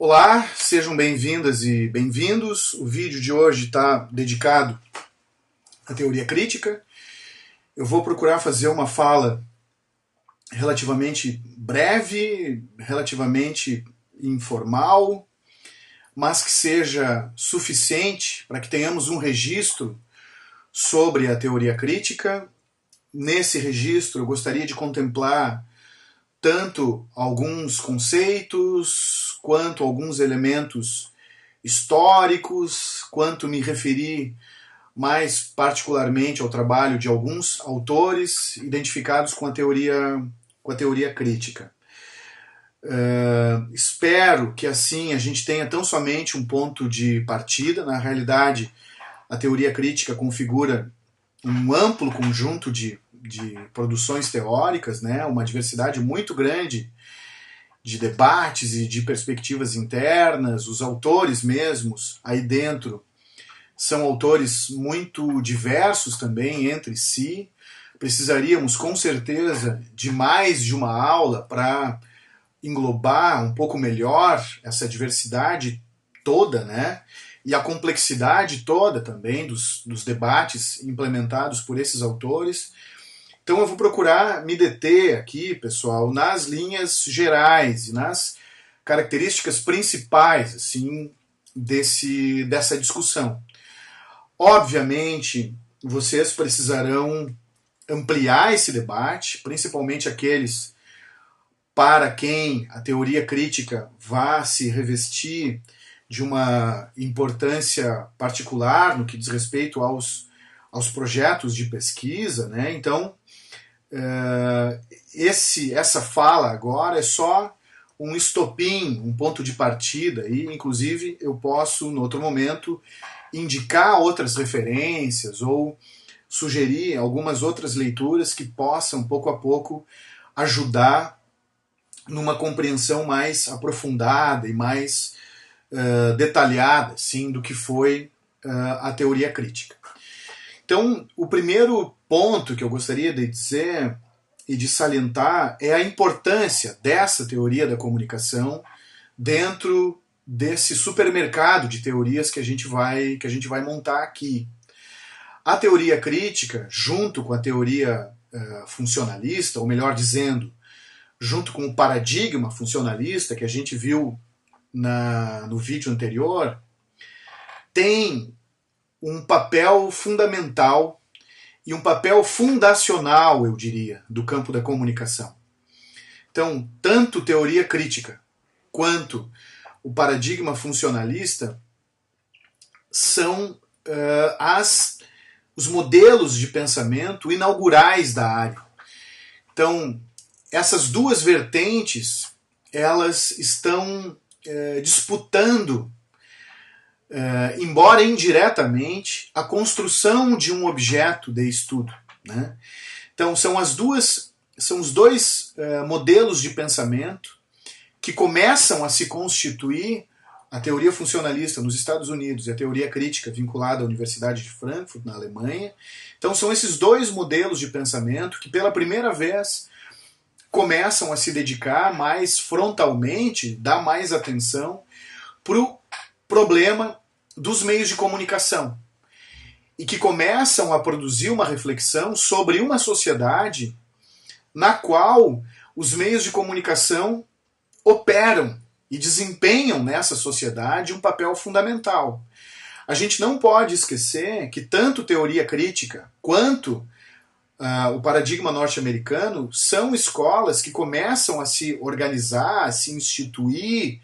Olá, sejam bem-vindas e bem-vindos. O vídeo de hoje está dedicado à teoria crítica. Eu vou procurar fazer uma fala relativamente breve, relativamente informal, mas que seja suficiente para que tenhamos um registro sobre a teoria crítica. Nesse registro, eu gostaria de contemplar tanto alguns conceitos, quanto alguns elementos históricos, quanto me referir mais particularmente ao trabalho de alguns autores identificados com a teoria crítica. Espero que assim a gente tenha tão somente um ponto de partida. Na realidade, a teoria crítica configura um amplo conjunto de produções teóricas, né? Uma diversidade muito grande de debates e de perspectivas internas. Os autores mesmos aí dentro são autores muito diversos também entre si. Precisaríamos com certeza de mais de uma aula para englobar um pouco melhor essa diversidade toda, né? E a complexidade toda também dos debates implementados por esses autores. Então eu vou procurar me deter aqui, pessoal, nas linhas gerais e nas características principais assim, dessa discussão. Obviamente, vocês precisarão ampliar esse debate, principalmente aqueles para quem a teoria crítica vá se revestir de uma importância particular no que diz respeito aos projetos de pesquisa, né? Então, essa fala agora é só um estopim, um ponto de partida, e inclusive eu posso, no outro momento, indicar outras referências ou sugerir algumas outras leituras que possam, pouco a pouco, ajudar numa compreensão mais aprofundada e mais detalhada, sim, do que foi a teoria crítica. Então, o primeiro ponto que eu gostaria de dizer e de salientar é a importância dessa teoria da comunicação dentro desse supermercado de teorias que a gente vai montar aqui. A teoria crítica, junto com a teoria funcionalista, ou melhor dizendo, junto com o paradigma funcionalista que a gente viu no vídeo anterior, tem um papel fundamental e um papel fundacional, eu diria, do campo da comunicação. Então, tanto teoria crítica quanto o paradigma funcionalista são os modelos de pensamento inaugurais da área. Então, essas duas vertentes, elas estão disputando, embora indiretamente, a construção de um objeto de estudo, né? Então são os dois modelos de pensamento que começam a se constituir, a teoria funcionalista nos Estados Unidos e a teoria crítica vinculada à Universidade de Frankfurt, na Alemanha. Então são esses dois modelos de pensamento que pela primeira vez começam a se dedicar mais frontalmente, dar mais atenção para o problema dos meios de comunicação e que começam a produzir uma reflexão sobre uma sociedade na qual os meios de comunicação operam e desempenham nessa sociedade um papel fundamental. A gente não pode esquecer que tanto teoria crítica quanto o paradigma norte-americano são escolas que começam a se organizar, a se instituir,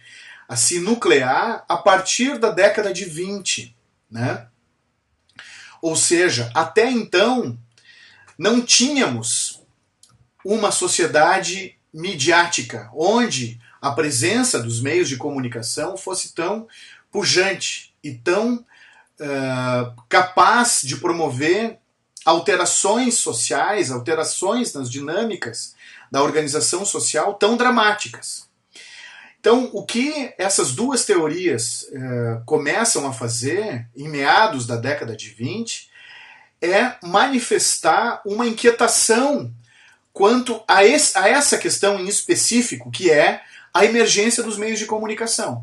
a se nuclear a partir da década de 20, né? Ou seja, até então não tínhamos uma sociedade midiática onde a presença dos meios de comunicação fosse tão pujante e tão capaz de promover alterações sociais, alterações nas dinâmicas da organização social tão dramáticas. Então, o que essas duas teorias começam a fazer, em meados da década de 20, é manifestar uma inquietação quanto a essa questão em específico, que é a emergência dos meios de comunicação.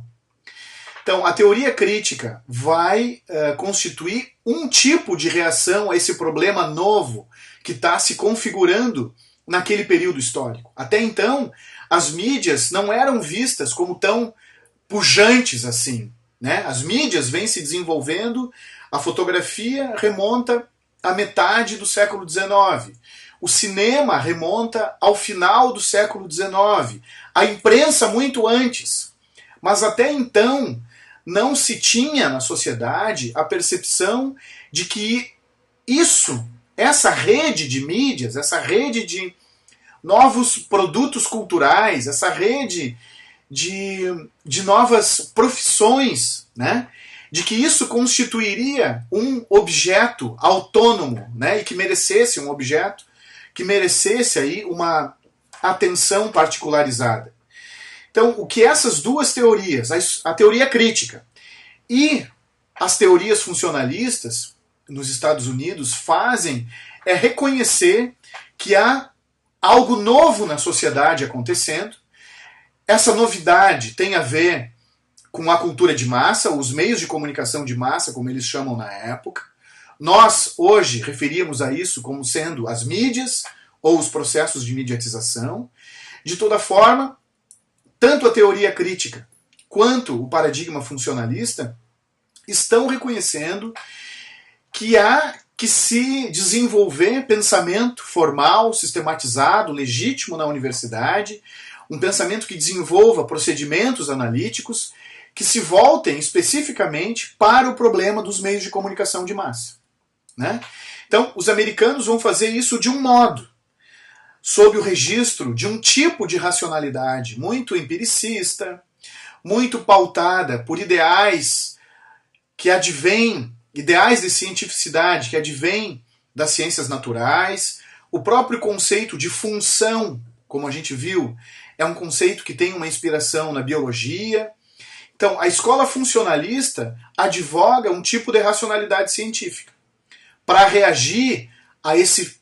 Então, a teoria crítica vai constituir um tipo de reação a esse problema novo que está se configurando naquele período histórico. Até então, as mídias não eram vistas como tão pujantes assim, né? As mídias vêm se desenvolvendo, a fotografia remonta à metade do século XIX, o cinema remonta ao final do século XIX, a imprensa muito antes. Mas até então não se tinha na sociedade a percepção de que essa rede de mídias, essa rede de novos produtos culturais, essa rede de novas profissões, né? De que isso constituiria um objeto autônomo, né? E que merecesse um objeto que merecesse aí uma atenção particularizada. Então, o que essas duas teorias, a teoria crítica e as teorias funcionalistas nos Estados Unidos fazem é reconhecer que há algo novo na sociedade acontecendo. Essa novidade tem a ver com a cultura de massa, os meios de comunicação de massa, como eles chamam na época. Nós, hoje, referimos a isso como sendo as mídias ou os processos de mediatização. De toda forma, tanto a teoria crítica quanto o paradigma funcionalista estão reconhecendo que há que se desenvolver pensamento formal, sistematizado, legítimo na universidade, um pensamento que desenvolva procedimentos analíticos que se voltem especificamente para o problema dos meios de comunicação de massa, né? Então, os americanos vão fazer isso de um modo, sob o registro de um tipo de racionalidade muito empiricista, muito pautada por ideais que advêm, ideais de cientificidade que advêm das ciências naturais. O próprio conceito de função, como a gente viu, é um conceito que tem uma inspiração na biologia. Então, a escola funcionalista advoga um tipo de racionalidade científica para reagir a esse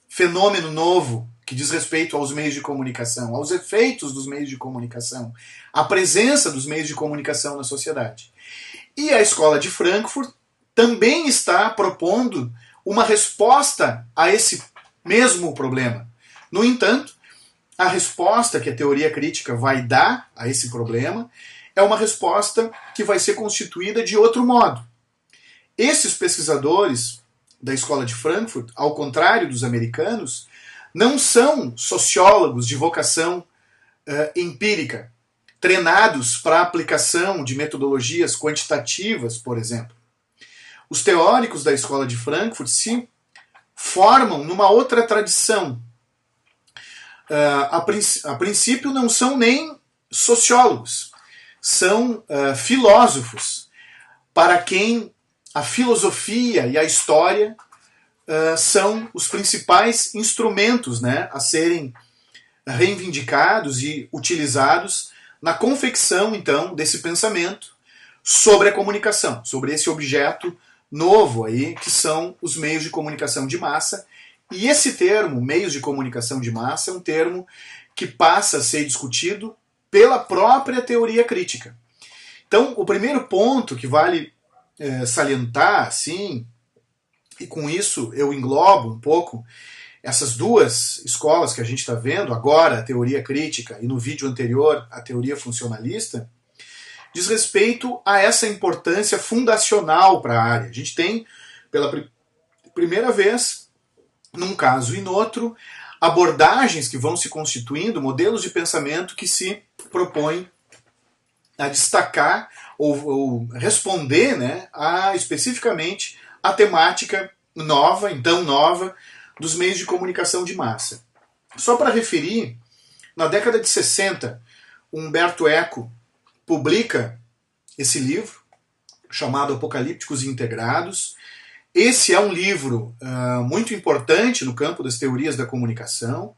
fenômeno novo que diz respeito aos meios de comunicação, aos efeitos dos meios de comunicação, à presença dos meios de comunicação na sociedade. E a escola de Frankfurt também está propondo uma resposta a esse mesmo problema. No entanto, a resposta que a teoria crítica vai dar a esse problema é uma resposta que vai ser constituída de outro modo. Esses pesquisadores da escola de Frankfurt, ao contrário dos americanos, não são sociólogos de vocação empírica, treinados para a aplicação de metodologias quantitativas, por exemplo. Os teóricos da escola de Frankfurt se formam numa outra tradição. A princípio não são nem sociólogos, são filósofos, para quem a filosofia e a história são os principais instrumentos, né, a serem reivindicados e utilizados na confecção, então, desse pensamento sobre a comunicação, sobre esse objeto novo aí, que são os meios de comunicação de massa. E esse termo, meios de comunicação de massa, é um termo que passa a ser discutido pela própria teoria crítica. Então, o primeiro ponto que vale salientar, assim, e com isso eu englobo um pouco essas duas escolas que a gente está vendo, agora a teoria crítica e no vídeo anterior a teoria funcionalista, diz respeito a essa importância fundacional para a área. A gente tem, pela primeira vez, num caso e no outro, abordagens que vão se constituindo, modelos de pensamento que se propõem a destacar ou responder, né, especificamente a temática nova, então nova, dos meios de comunicação de massa. Só para referir, na década de 60, Umberto Eco publica esse livro, chamado Apocalípticos e Integrados. Esse é um livro muito importante no campo das teorias da comunicação.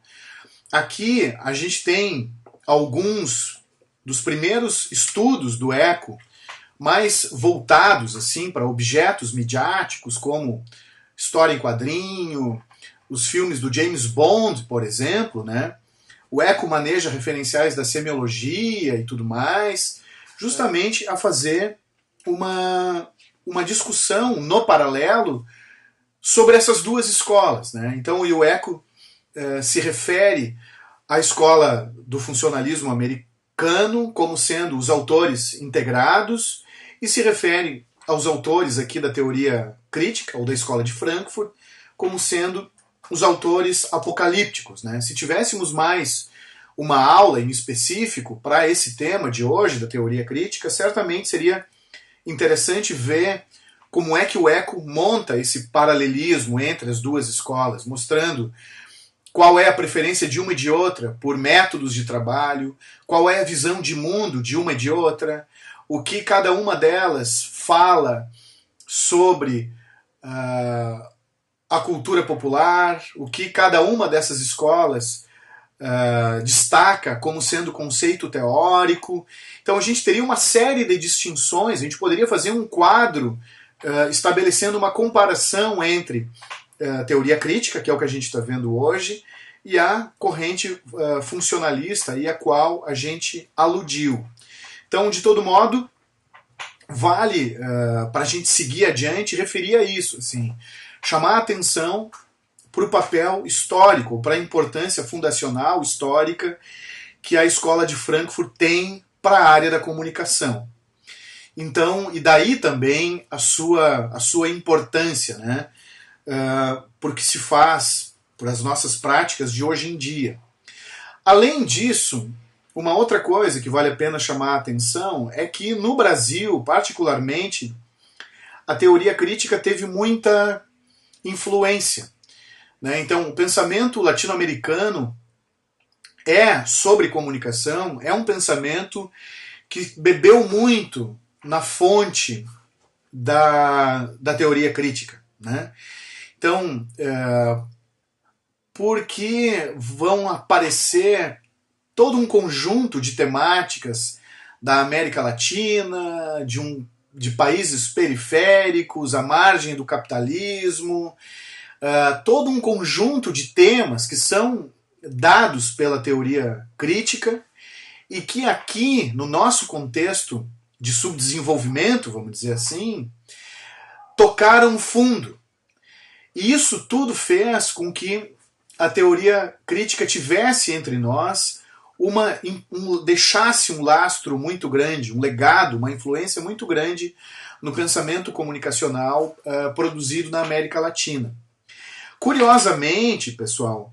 Aqui a gente tem alguns dos primeiros estudos do Eco, mais voltados assim para objetos midiáticos, como história em quadrinho, os filmes do James Bond, por exemplo, né? O Eco maneja referenciais da semiologia e tudo mais, justamente a fazer uma discussão no paralelo sobre essas duas escolas, né? Então o Ueco se refere à escola do funcionalismo americano como sendo os autores integrados e se refere aos autores aqui da teoria crítica ou da escola de Frankfurt como sendo os autores apocalípticos, né? Se tivéssemos mais uma aula em específico para esse tema de hoje da teoria crítica, certamente seria interessante ver como é que o Ueco monta esse paralelismo entre as duas escolas, mostrando qual é a preferência de uma e de outra por métodos de trabalho, qual é a visão de mundo de uma e de outra, o que cada uma delas fala sobre a cultura popular, o que cada uma dessas escolas destaca como sendo conceito teórico. Então a gente teria uma série de distinções, a gente poderia fazer um quadro estabelecendo uma comparação entre a teoria crítica, que é o que a gente está vendo hoje, e a corrente funcionalista, e a qual a gente aludiu. Então, de todo modo, vale para a gente seguir adiante referir a isso, assim, chamar a atenção para o papel histórico, para a importância fundacional histórica que a escola de Frankfurt tem para a área da comunicação. Então, e daí também a sua importância, né? Porque se faz para as nossas práticas de hoje em dia. Além disso, uma outra coisa que vale a pena chamar a atenção é que no Brasil, particularmente, a teoria crítica teve muita influência, né? Então, o pensamento latino-americano sobre comunicação é um pensamento que bebeu muito na fonte da teoria crítica, né? Então, porque vão aparecer todo um conjunto de temáticas da América Latina, de países periféricos, à margem do capitalismo, todo um conjunto de temas que são dados pela teoria crítica e que aqui, no nosso contexto de subdesenvolvimento, vamos dizer assim, tocaram fundo. E isso tudo fez com que a teoria crítica tivesse entre nós deixasse um lastro muito grande, um legado, uma influência muito grande no pensamento comunicacional produzido na América Latina. Curiosamente, pessoal,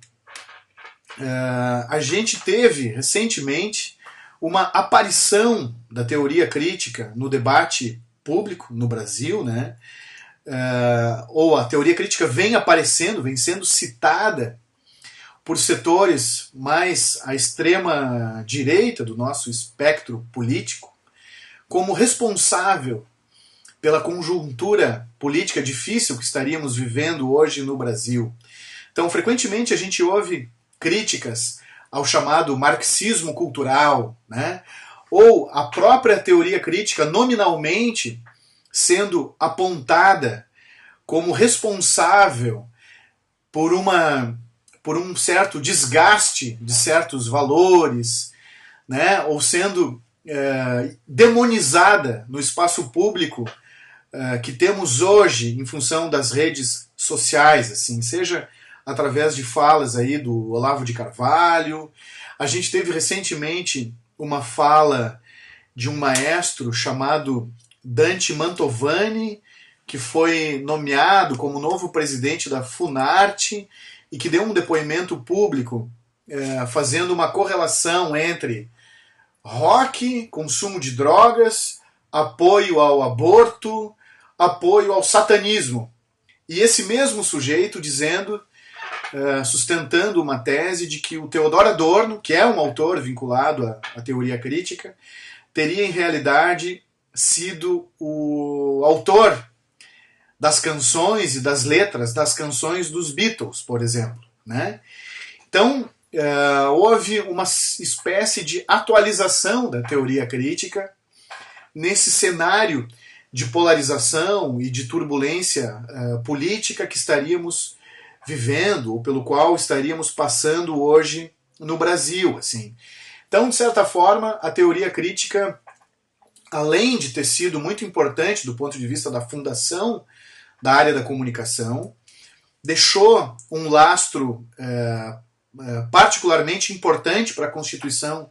a gente teve recentemente uma aparição da teoria crítica no debate público no Brasil, né? Ou a teoria crítica vem aparecendo, vem sendo citada por setores mais à extrema direita do nosso espectro político como responsável pela conjuntura política difícil que estaríamos vivendo hoje no Brasil. Então, frequentemente a gente ouve críticas ao chamado marxismo cultural, né? Ou a própria teoria crítica nominalmente sendo apontada como responsável por um certo desgaste de certos valores, né? Ou sendo demonizada no espaço público que temos hoje em função das redes sociais, assim, seja através de falas aí do Olavo de Carvalho. A gente teve recentemente uma fala de um maestro chamado Dante Mantovani, que foi nomeado como novo presidente da Funarte e que deu um depoimento público fazendo uma correlação entre rock, consumo de drogas, apoio ao aborto, apoio ao satanismo. E esse mesmo sujeito dizendo, sustentando uma tese de que o Theodor Adorno, que é um autor vinculado à teoria crítica, teria em realidade sido o autor das canções e das letras das canções dos Beatles, por exemplo, né? Então, houve uma espécie de atualização da teoria crítica nesse cenário de polarização e de turbulência política que estaríamos vivendo, ou pelo qual estaríamos passando hoje no Brasil, assim. Então, de certa forma, a teoria crítica além de ter sido muito importante do ponto de vista da fundação da área da comunicação, deixou um lastro particularmente importante para a constituição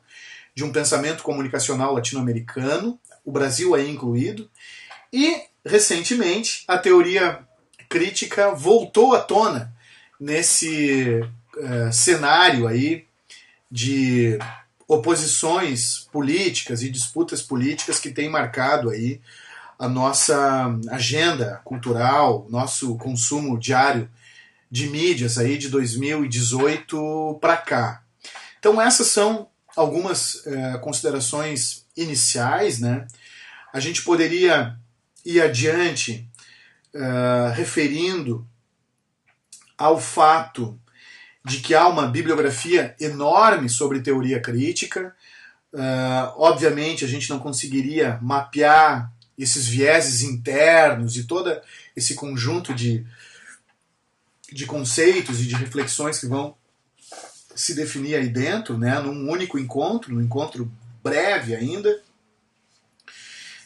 de um pensamento comunicacional latino-americano, o Brasil aí incluído, e, recentemente, a teoria crítica voltou à tona nesse cenário aí de oposições políticas e disputas políticas que tem marcado aí a nossa agenda cultural, nosso consumo diário de mídias aí de 2018 para cá. Então essas são algumas considerações iniciais, né? A gente poderia ir adiante referindo ao fato de que há uma bibliografia enorme sobre teoria crítica. Obviamente a gente não conseguiria mapear esses vieses internos e todo esse conjunto de conceitos e de reflexões que vão se definir aí dentro, né, num único encontro, num encontro breve ainda.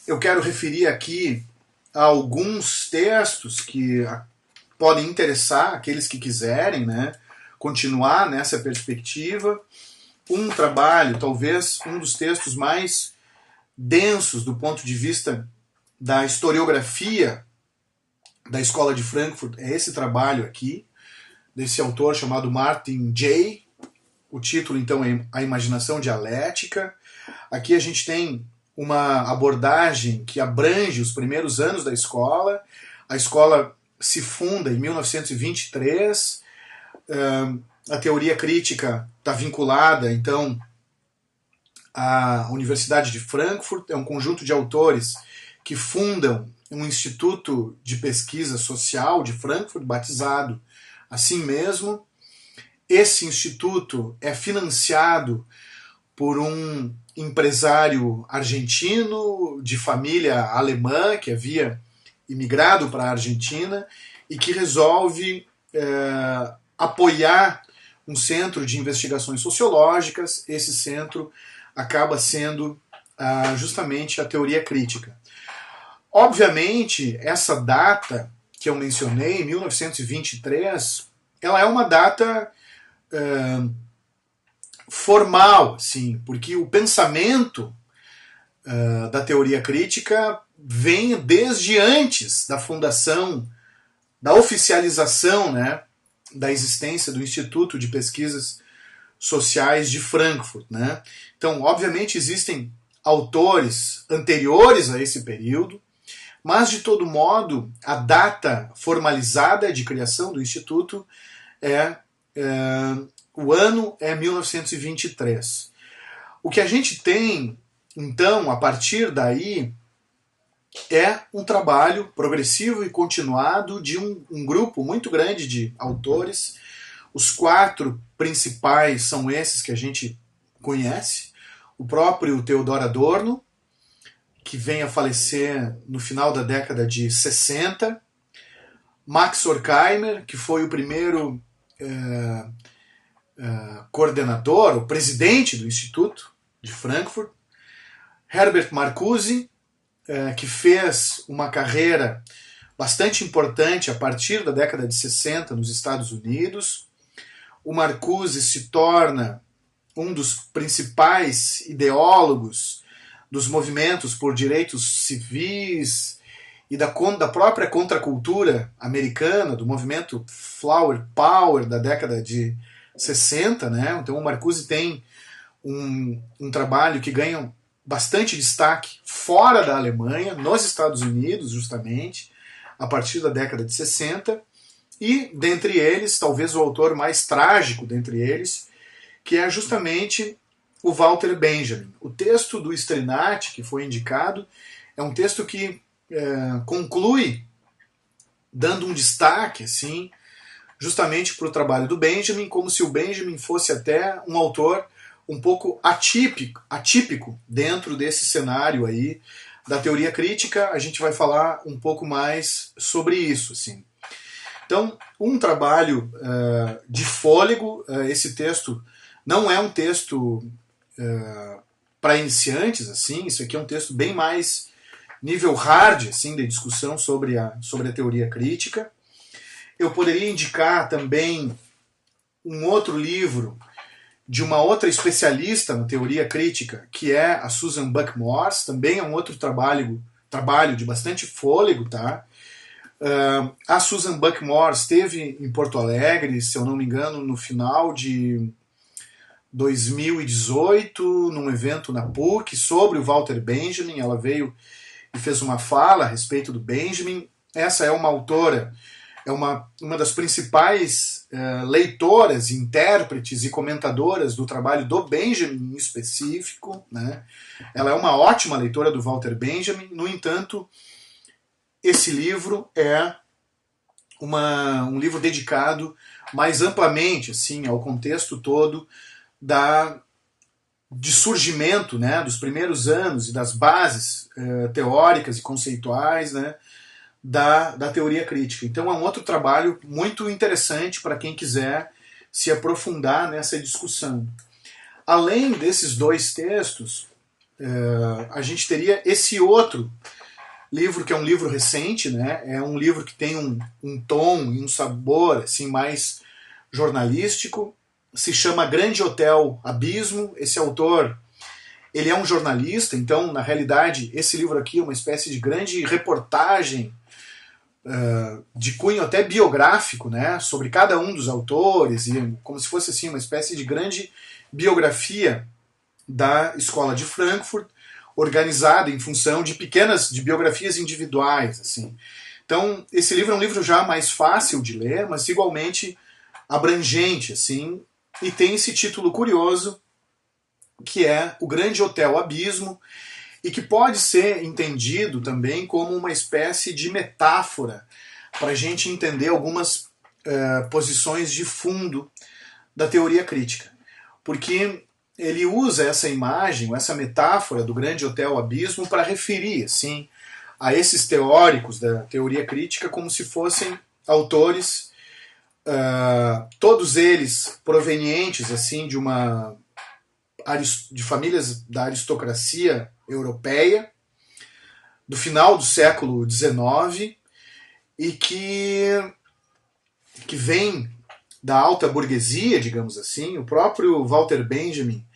Eu quero referir aqui a alguns textos que podem interessar aqueles que quiserem, né, continuar nessa perspectiva. Um trabalho, talvez um dos textos mais densos do ponto de vista da historiografia da Escola de Frankfurt, é esse trabalho aqui, desse autor chamado Martin Jay. O título, então, é A Imaginação Dialética. Aqui a gente tem uma abordagem que abrange os primeiros anos da escola. A escola se funda em 1923. A teoria crítica está vinculada, então, à Universidade de Frankfurt. É um conjunto de autores que fundam um instituto de pesquisa social de Frankfurt, batizado assim mesmo. Esse instituto é financiado por um empresário argentino de família alemã que havia imigrado para a Argentina e que resolve apoiar um centro de investigações sociológicas. Esse centro acaba sendo justamente a teoria crítica. Obviamente, essa data que eu mencionei, 1923, ela é uma data formal, sim, porque o pensamento da teoria crítica vem desde antes da fundação, da oficialização, né, da existência do Instituto de Pesquisas Sociais de Frankfurt, né? Então, obviamente, existem autores anteriores a esse período, mas, de todo modo, a data formalizada de criação do Instituto o ano é 1923. O que a gente tem, então, a partir daí, é um trabalho progressivo e continuado de um grupo muito grande de autores. Os 4 principais são esses que a gente conhece. O próprio Theodor Adorno, que vem a falecer no final da década de 60. Max Horkheimer, que foi o primeiro coordenador, o presidente do Instituto de Frankfurt. Herbert Marcuse, que fez uma carreira bastante importante a partir da década de 60 nos Estados Unidos. O Marcuse se torna um dos principais ideólogos dos movimentos por direitos civis e da própria contracultura americana, do movimento Flower Power da década de 60, né? Então o Marcuse tem um trabalho que ganha bastante destaque fora da Alemanha, nos Estados Unidos, justamente, a partir da década de 60, e dentre eles, talvez o autor mais trágico dentre eles, que é justamente o Walter Benjamin. O texto do Strinati, que foi indicado, é um texto que conclui dando um destaque, assim, justamente para o trabalho do Benjamin, como se o Benjamin fosse até um autor um pouco atípico dentro desse cenário aí da teoria crítica. A gente vai falar um pouco mais sobre isso, assim. Então, um trabalho de fôlego. Esse texto não é um texto para iniciantes, assim, isso aqui é um texto bem mais nível hard, assim, de discussão sobre a teoria crítica. Eu poderia indicar também um outro livro de uma outra especialista na teoria crítica, que é a Susan Buck-Morss, também é um outro trabalho de bastante fôlego, tá? A Susan Buck-Morss esteve em Porto Alegre, se eu não me engano, no final de 2018, num evento na PUC, sobre o Walter Benjamin. Ela veio e fez uma fala a respeito do Benjamin. Essa é uma autora, é uma das principais leitoras, intérpretes e comentadoras do trabalho do Benjamin em específico, né? Ela é uma ótima leitora do Walter Benjamin. No entanto, esse livro é um livro dedicado mais amplamente, assim, ao contexto todo de surgimento, né, dos primeiros anos e das bases teóricas e conceituais, né, da teoria crítica. Então é um outro trabalho muito interessante para quem quiser se aprofundar nessa discussão. Além desses dois textos, a gente teria esse outro livro, que é um livro recente, né? É um livro que tem um tom e um sabor assim, mais jornalístico. Se chama Grande Hotel Abismo. Esse autor, ele é um jornalista, então, na realidade, esse livro aqui é uma espécie de grande reportagem de cunho até biográfico, né? Sobre cada um dos autores, e como se fosse assim, uma espécie de grande biografia da Escola de Frankfurt, organizada em função de biografias individuais, assim. Então, esse livro é um livro já mais fácil de ler, mas igualmente abrangente, assim, e tem esse título curioso, que é O Grande Hotel Abismo, e que pode ser entendido também como uma espécie de metáfora para a gente entender algumas posições de fundo da teoria crítica. Porque ele usa essa imagem, essa metáfora do Grande Hotel Abismo para referir, assim, a esses teóricos da teoria crítica como se fossem autores, todos eles provenientes, assim, de famílias da aristocracia europeia, do final do século XIX, e que vem da alta burguesia, digamos assim. O próprio Walter Benjamin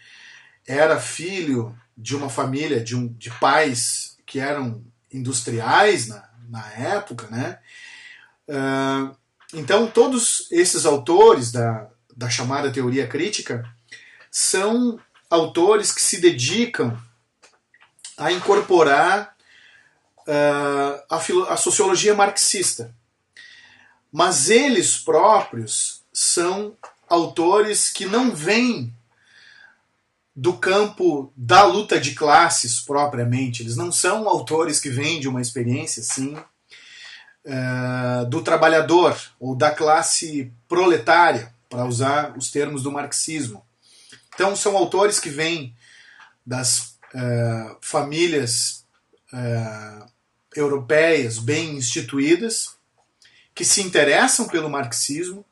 era filho de uma família de pais que eram industriais na época, né? Então todos esses autores da chamada teoria crítica são autores que se dedicam a incorporar a sociologia marxista. Mas eles próprios são autores que não vêm do campo da luta de classes propriamente. Eles não são autores que vêm de uma experiência assim do trabalhador ou da classe proletária, para usar os termos do marxismo. Então são autores que vêm das famílias europeias bem instituídas, que se interessam pelo marxismo,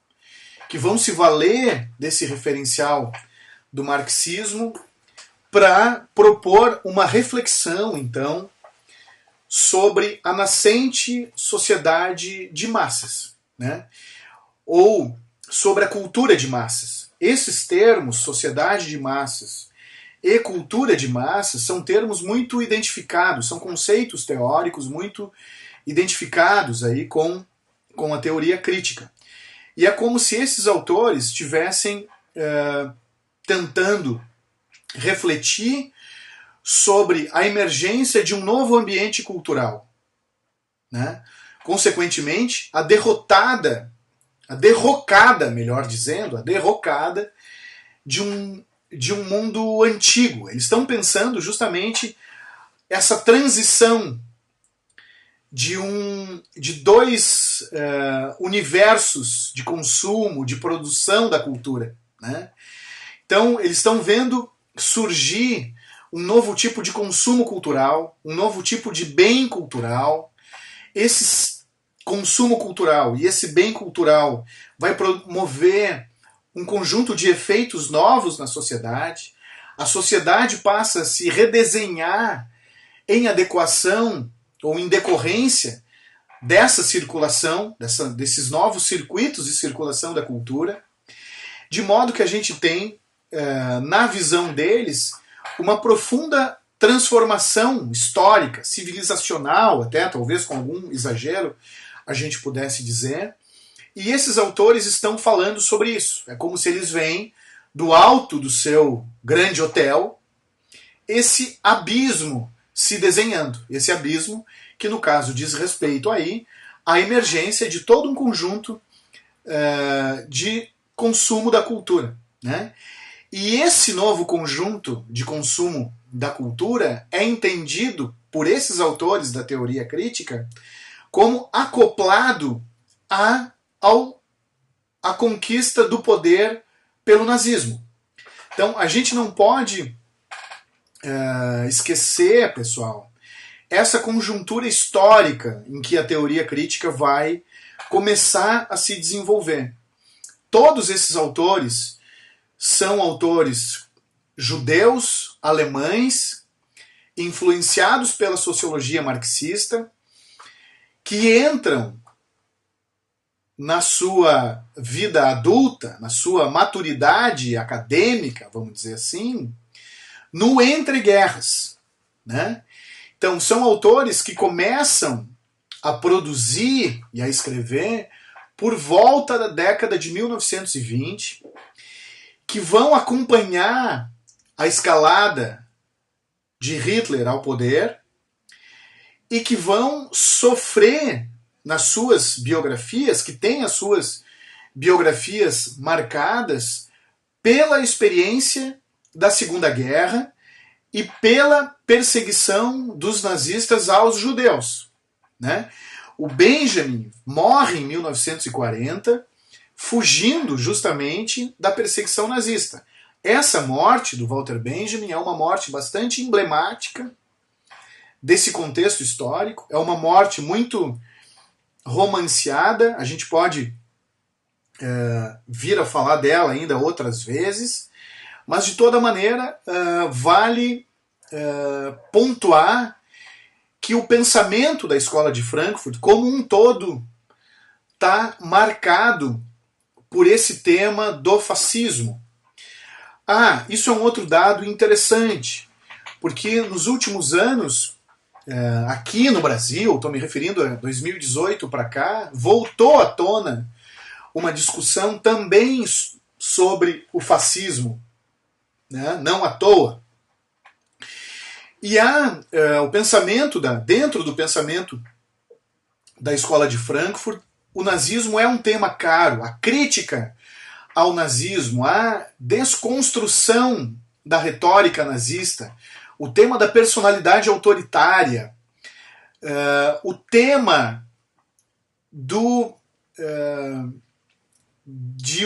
que vão se valer desse referencial do marxismo para propor uma reflexão, então, sobre a nascente sociedade de massas, né? Ou sobre a cultura de massas. Esses termos, sociedade de massas e cultura de massas, são termos muito identificados, são conceitos teóricos muito identificados aí com a teoria crítica. E é como se esses autores estivessem tentando refletir sobre a emergência de um novo ambiente cultural, né? Consequentemente, a derrocada, melhor dizendo, a derrocada de um mundo antigo. Eles estão pensando justamente essa transição de dois universos de consumo, de produção da cultura, né? Então, eles estão vendo surgir um novo tipo de consumo cultural, um novo tipo de bem cultural. Esse consumo cultural e esse bem cultural vai promover um conjunto de efeitos novos na sociedade. a sociedade passa a se redesenhar em adequação ou em decorrência dessa circulação, desses novos circuitos de circulação da cultura, de modo que a gente tem, na visão deles, uma profunda transformação histórica, civilizacional, até talvez com algum exagero a gente pudesse dizer, e esses autores estão falando sobre isso. É como se eles veem do alto do seu grande hotel esse abismo se desenhando, esse abismo que no caso diz respeito aí à emergência de todo um conjunto de consumo da cultura, né? E esse novo conjunto de consumo da cultura é entendido por esses autores da teoria crítica como acoplado à conquista do poder pelo nazismo. Então a gente não pode esquecer, pessoal, essa conjuntura histórica em que a teoria crítica vai começar a se desenvolver. Todos esses autores são autores judeus, alemães, influenciados pela sociologia marxista, que entram na sua vida adulta, na sua maturidade acadêmica, vamos dizer assim, no entreguerras, né? Então são autores que começam a produzir e a escrever por volta da década de 1920, que vão acompanhar a escalada de Hitler ao poder e que vão sofrer nas suas biografias, que têm as suas biografias marcadas pela experiência da Segunda Guerra e pela perseguição dos nazistas aos judeus, né? O Benjamin morre em 1940, fugindo justamente da perseguição nazista. Essa morte do Walter Benjamin é uma morte bastante emblemática desse contexto histórico, é uma morte muito romanceada, a gente pode vir a falar dela ainda outras vezes, mas de toda maneira vale pontuar que o pensamento da escola de Frankfurt, como um todo, está marcado por esse tema do fascismo. Isso é um outro dado interessante, porque nos últimos anos, aqui no Brasil, estou me referindo a 2018 para cá, voltou à tona uma discussão também sobre o fascismo, né? Não à toa. E há o pensamento, dentro do pensamento da escola de Frankfurt, o nazismo é um tema caro, a crítica ao nazismo, a desconstrução da retórica nazista, o tema da personalidade autoritária, o tema de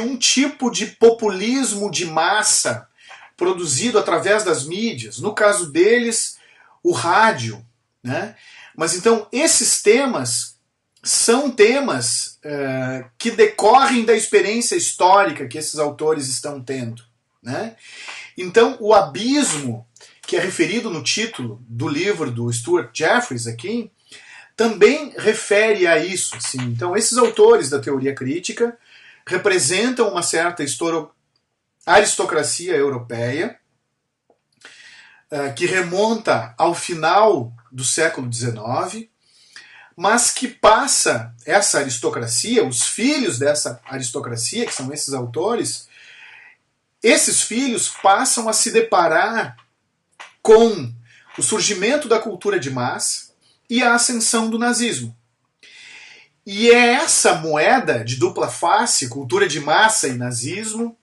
um tipo de populismo de massa produzido através das mídias, no caso deles, o rádio, né? Mas então esses temas são temas que decorrem da experiência histórica que esses autores estão tendo, né? Então o abismo, que é referido no título do livro do Stuart Jeffries aqui, também refere a isso. Assim. Então esses autores da teoria crítica representam uma certa aristocracia europeia que remonta ao final do século XIX, mas que passa essa aristocracia, os filhos dessa aristocracia, que são esses autores, esses filhos passam a se deparar com o surgimento da cultura de massa e a ascensão do nazismo. E é essa moeda de dupla face, cultura de massa e nazismo,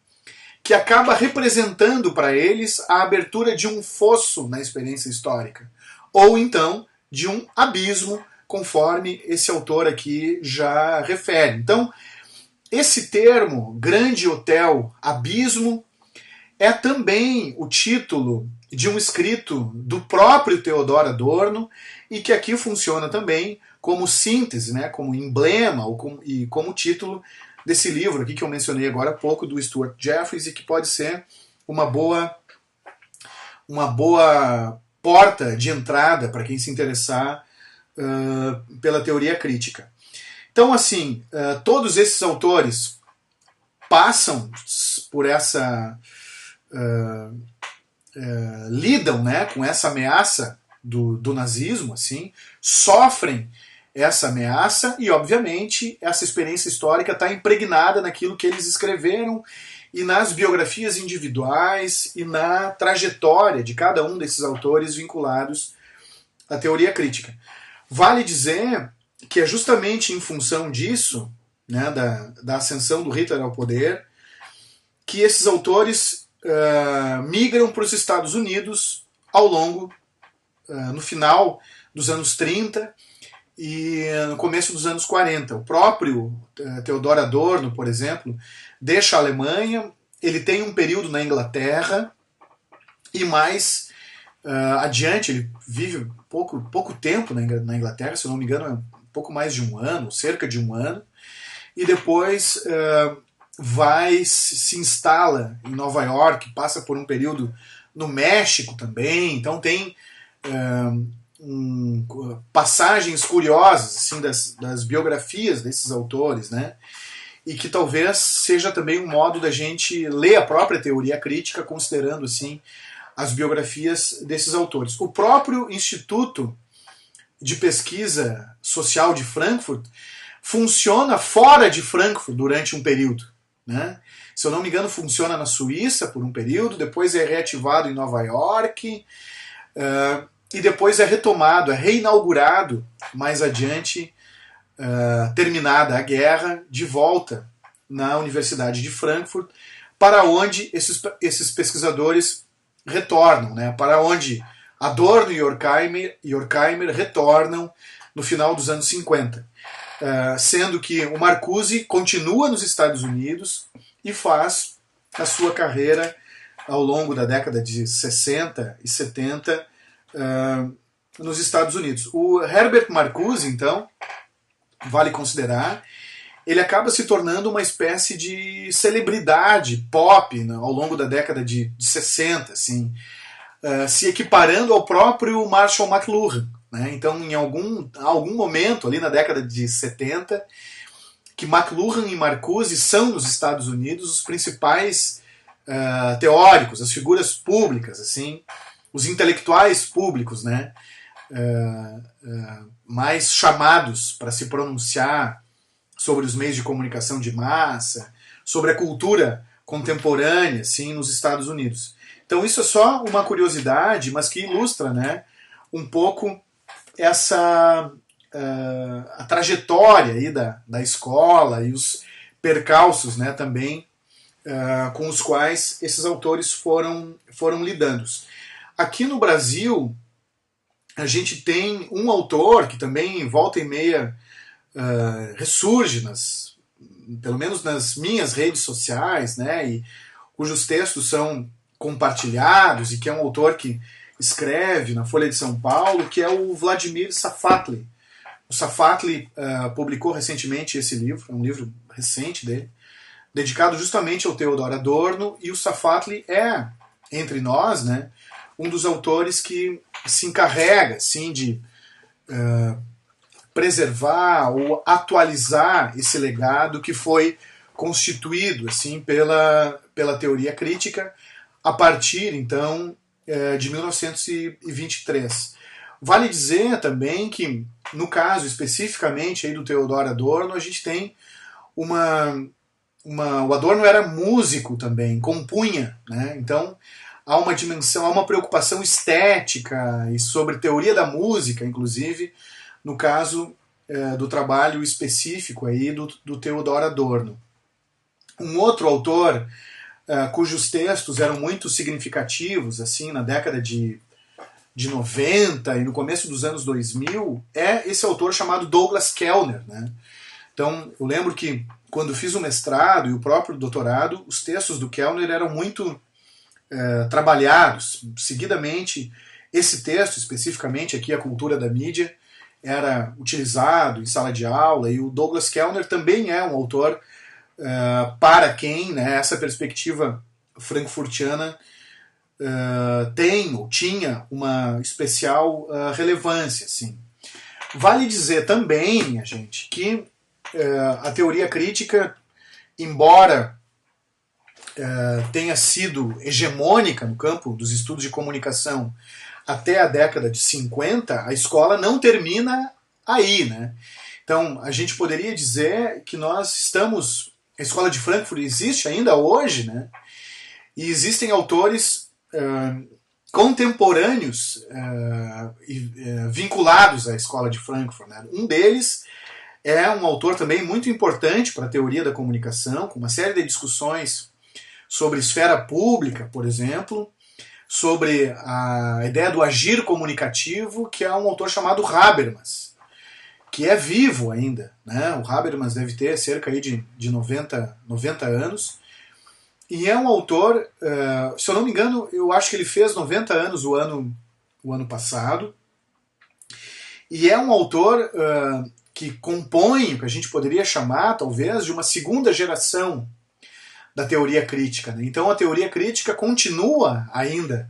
que acaba representando para eles a abertura de um fosso na experiência histórica, ou então de um abismo, conforme esse autor aqui já refere. Então, esse termo, grande hotel, abismo, é também o título de um escrito do próprio Theodor Adorno e que aqui funciona também como síntese, né, como emblema e como título desse livro aqui que eu mencionei agora há pouco, do Stuart Jeffries, e que pode ser uma boa uma boa porta de entrada para quem se interessar pela teoria crítica. Então, assim, todos esses autores passam por essa... lidam, né, com essa ameaça do nazismo, assim, sofrem essa ameaça e, obviamente, essa experiência histórica está impregnada naquilo que eles escreveram e nas biografias individuais e na trajetória de cada um desses autores vinculados à teoria crítica. Vale dizer que é justamente em função disso, né, da ascensão do Hitler ao poder, que esses autores migram para os Estados Unidos ao longo, no final dos anos 30 e no começo dos anos 40. O próprio Theodor Adorno, por exemplo, deixa a Alemanha, ele tem um período na Inglaterra e mais adiante, ele vive pouco tempo na Inglaterra, se eu não me engano, é um pouco mais de um ano, cerca de um ano, e depois se instala em Nova York, passa por um período no México também, então tem passagens curiosas assim, das biografias desses autores, né? E que talvez seja também um modo da gente ler a própria teoria crítica, considerando assim as biografias desses autores. O próprio Instituto de Pesquisa Social de Frankfurt funciona fora de Frankfurt durante um período, né? Se eu não me engano, funciona na Suíça por um período, depois é reativado em Nova York, e depois é retomado, é reinaugurado mais adiante, terminada a guerra, de volta na Universidade de Frankfurt, para onde esses pesquisadores retornam, né? Para onde Adorno e Horkheimer retornam no final dos anos 50. Sendo que o Marcuse continua nos Estados Unidos e faz a sua carreira ao longo da década de 60 e 70 nos Estados Unidos. O Herbert Marcuse, então, vale considerar, ele acaba se tornando uma espécie de celebridade pop, né, ao longo da década de 60, assim, se equiparando ao próprio Marshall McLuhan. Né? Então, em algum momento, ali na década de 70, que McLuhan e Marcuse são, nos Estados Unidos, os principais teóricos, as figuras públicas, assim, os intelectuais públicos, né? Mais chamados para se pronunciar sobre os meios de comunicação de massa, sobre a cultura contemporânea, assim, nos Estados Unidos. Então isso é só uma curiosidade, mas que ilustra, né, um pouco a trajetória aí da escola e os percalços, né, também com os quais esses autores foram lidando. Aqui no Brasil, a gente tem um autor que também volta e meia ressurge, pelo menos nas minhas redes sociais, né, e cujos textos são compartilhados, e que é um autor que escreve na Folha de São Paulo, que é o Vladimir Safatli. O Safatli publicou recentemente esse livro, é um livro recente dele, dedicado justamente ao Theodor Adorno, e o Safatli é, entre nós, né, um dos autores que se encarrega assim, de preservar ou atualizar esse legado que foi constituído assim, pela teoria crítica a partir, então, de 1923. Vale dizer também que, no caso especificamente aí do Theodor Adorno, a gente tem o Adorno era músico também, compunha, né? Então há uma dimensão, há uma preocupação estética e sobre teoria da música, inclusive, no caso do trabalho específico aí do Theodor Adorno. Um outro autor cujos textos eram muito significativos assim na década de 90 e no começo dos anos 2000 é esse autor chamado Douglas Kellner, né? Então eu lembro que quando fiz o mestrado e o próprio doutorado, os textos do Kellner eram muito trabalhados. Seguidamente, esse texto, especificamente aqui, A Cultura da Mídia, era utilizado em sala de aula, e o Douglas Kellner também é um autor para quem, né, essa perspectiva frankfurtiana tem ou tinha uma especial relevância. Assim. Vale dizer também, minha gente, que a teoria crítica, embora tenha sido hegemônica no campo dos estudos de comunicação até a década de 50, a escola não termina aí, né? Então, a gente poderia dizer que nós estamos... A Escola de Frankfurt existe ainda hoje, né? E existem autores contemporâneos vinculados à Escola de Frankfurt, né? Um deles é um autor também muito importante para a teoria da comunicação, com uma série de discussões sobre esfera pública, por exemplo, sobre a ideia do agir comunicativo, que é um autor chamado Habermas, que é vivo ainda. Né? O Habermas deve ter cerca aí de 90 anos, e é um autor, se eu não me engano, eu acho que ele fez 90 anos o ano passado, e é um autor que compõe o que a gente poderia chamar, talvez, de uma segunda geração da teoria crítica. Né? Então a teoria crítica continua ainda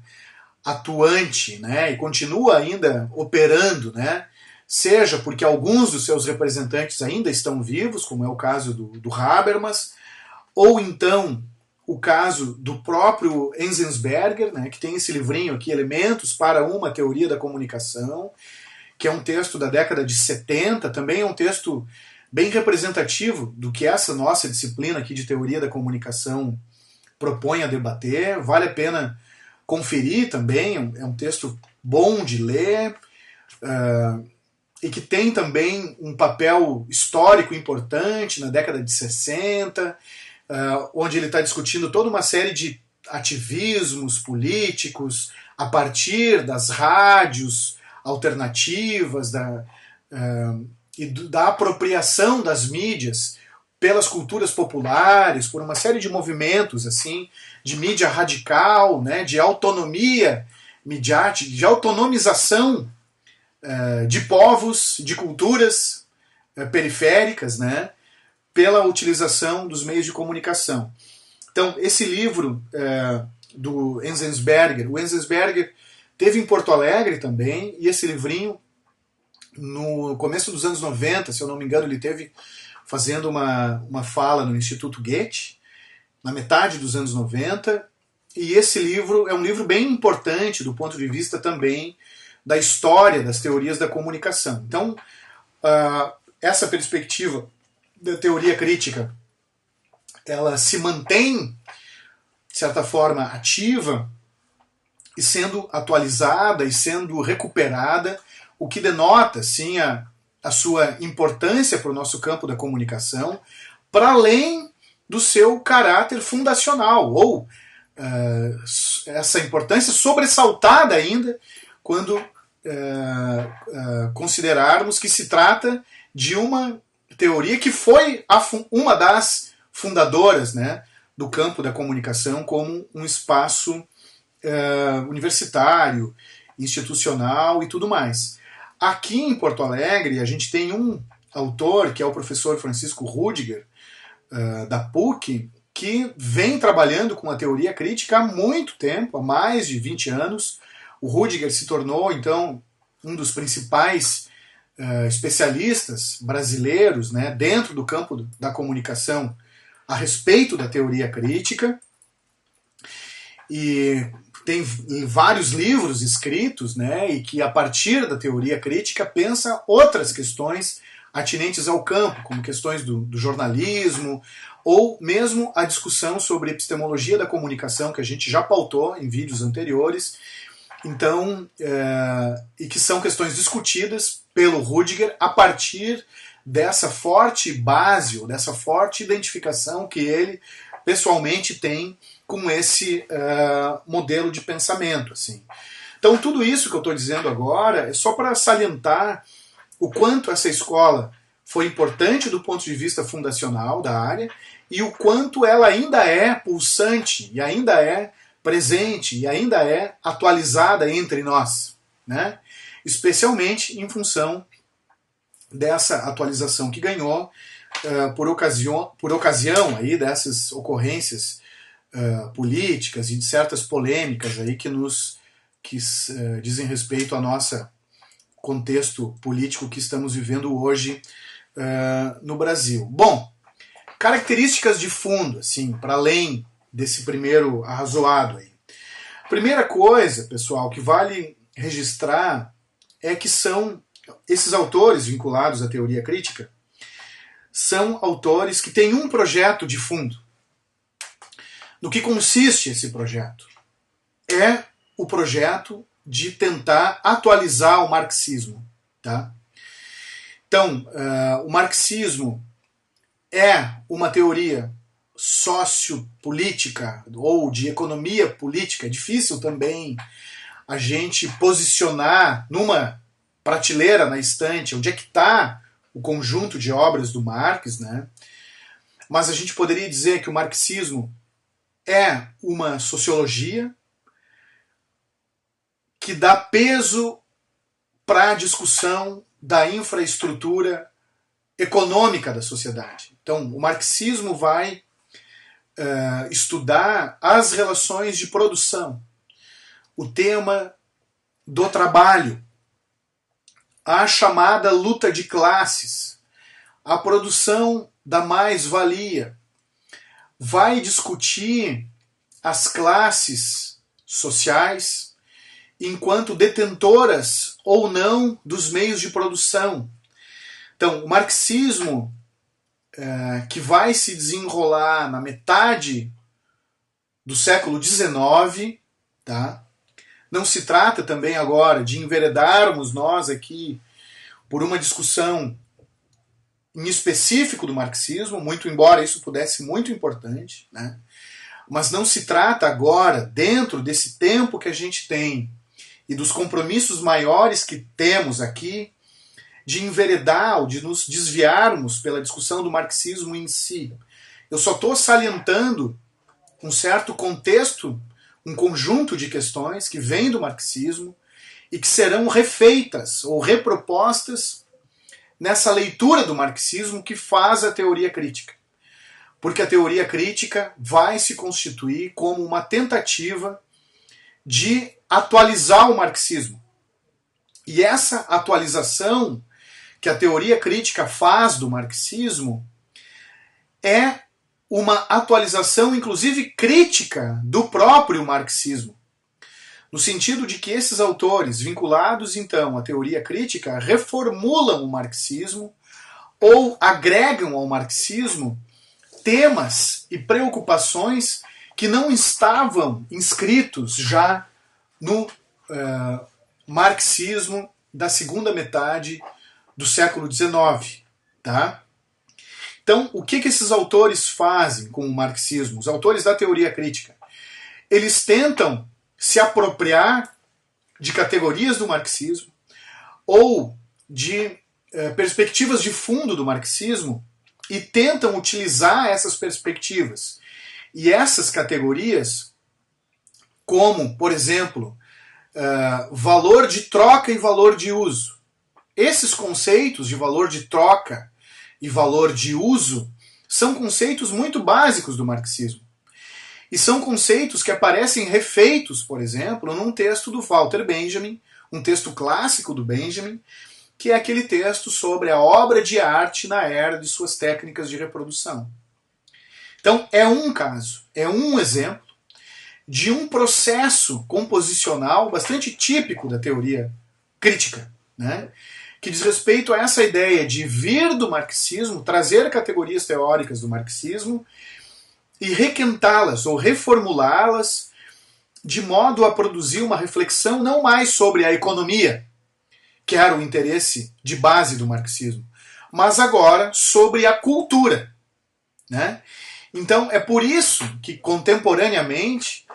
atuante, né? E continua ainda operando, né? Seja porque alguns dos seus representantes ainda estão vivos, como é o caso do Habermas, ou então o caso do próprio Enzensberger, né? Que tem esse livrinho aqui, Elementos para uma Teoria da Comunicação, que é um texto da década de 70, também é um texto bem representativo do que essa nossa disciplina aqui de teoria da comunicação propõe a debater. Vale a pena conferir também, é um texto bom de ler, e que tem também um papel histórico importante na década de 60, onde ele está discutindo toda uma série de ativismos políticos a partir das rádios alternativas, e da apropriação das mídias pelas culturas populares, por uma série de movimentos assim, de mídia radical, né, de autonomia midiática, de autonomização de povos, de culturas periféricas, né, pela utilização dos meios de comunicação. Então, esse livro do Enzensberger, o Enzensberger teve em Porto Alegre também, e esse livrinho no começo dos anos 90, se eu não me engano, ele teve fazendo uma fala no Instituto Goethe, na metade dos anos 90, e esse livro é um livro bem importante do ponto de vista também da história das teorias da comunicação. Então, essa perspectiva da teoria crítica, ela se mantém, de certa forma, ativa e sendo atualizada e sendo recuperada, o que denota, sim, a sua importância para o nosso campo da comunicação, para além do seu caráter fundacional, ou essa importância sobressaltada ainda quando considerarmos que se trata de uma teoria que foi uma das fundadoras, né, do campo da comunicação como um espaço universitário, institucional e tudo mais. Aqui em Porto Alegre, a gente tem um autor, que é o professor Francisco Rudiger, da PUC, que vem trabalhando com a teoria crítica há muito tempo, há mais de 20 anos. O Rudiger se tornou, então, um dos principais especialistas brasileiros, né, dentro do campo da comunicação a respeito da teoria crítica. E tem vários livros escritos, né, e que a partir da teoria crítica pensa outras questões atinentes ao campo, como questões do jornalismo, ou mesmo a discussão sobre epistemologia da comunicação, que a gente já pautou em vídeos anteriores, então, e que são questões discutidas pelo Rudiger a partir dessa forte base, ou dessa forte identificação que ele pessoalmente tem com esse modelo de pensamento. Assim. Então, tudo isso que eu estou dizendo agora é só para salientar o quanto essa escola foi importante do ponto de vista fundacional da área e o quanto ela ainda é pulsante e ainda é presente e ainda é atualizada entre nós, né? Especialmente em função dessa atualização que ganhou por ocasião aí dessas ocorrências políticas e de certas polêmicas aí que dizem respeito ao nosso contexto político que estamos vivendo hoje no Brasil. Bom, características de fundo, assim, para além desse primeiro arrazoado aí. Primeira coisa, pessoal, que vale registrar é que são esses autores vinculados à teoria crítica são autores que têm um projeto de fundo. No que consiste esse projeto? É o projeto de tentar atualizar o marxismo. Tá? Então, o marxismo é uma teoria sociopolítica ou de economia política. É difícil também a gente posicionar numa prateleira na estante onde é que está o conjunto de obras do Marx, né? Mas a gente poderia dizer que o marxismo é uma sociologia que dá peso para a discussão da infraestrutura econômica da sociedade. Então, o marxismo vai estudar as relações de produção, o tema do trabalho, a chamada luta de classes, a produção da mais-valia, vai discutir as classes sociais enquanto detentoras ou não dos meios de produção. Então, o marxismo, que vai se desenrolar na metade do século XIX, tá? Não se trata também agora de enveredarmos nós aqui por uma discussão em específico do marxismo, muito embora isso pudesse ser muito importante, né? Mas não se trata agora, dentro desse tempo que a gente tem e dos compromissos maiores que temos aqui, de enveredar ou de nos desviarmos pela discussão do marxismo em si. Eu só estou salientando um certo contexto, um conjunto de questões que vêm do marxismo e que serão refeitas ou repropostas nessa leitura do marxismo que faz a teoria crítica. Porque a teoria crítica vai se constituir como uma tentativa de atualizar o marxismo. E essa atualização que a teoria crítica faz do marxismo é uma atualização, inclusive crítica, do próprio marxismo. No sentido de que esses autores, vinculados então à teoria crítica, reformulam o marxismo ou agregam ao marxismo temas e preocupações que não estavam inscritos já no marxismo da segunda metade do século XIX. Tá? Então, o que esses autores fazem com o marxismo? Os autores da teoria crítica. Eles tentam se apropriar de categorias do marxismo ou de perspectivas de fundo do marxismo e tentam utilizar essas perspectivas e essas categorias como, por exemplo, valor de troca e valor de uso. Esses conceitos de valor de troca e valor de uso são conceitos muito básicos do marxismo. E são conceitos que aparecem refeitos, por exemplo, num texto do Walter Benjamin, um texto clássico do Benjamin, que é aquele texto sobre a obra de arte na era de suas técnicas de reprodução. Então, é um caso, é um exemplo de um processo composicional bastante típico da teoria crítica, né? Que diz respeito a essa ideia de vir do marxismo, trazer categorias teóricas do marxismo e requentá-las ou reformulá-las de modo a produzir uma reflexão não mais sobre a economia, que era o interesse de base do marxismo, mas agora sobre a cultura, né? Então é por isso que contemporaneamente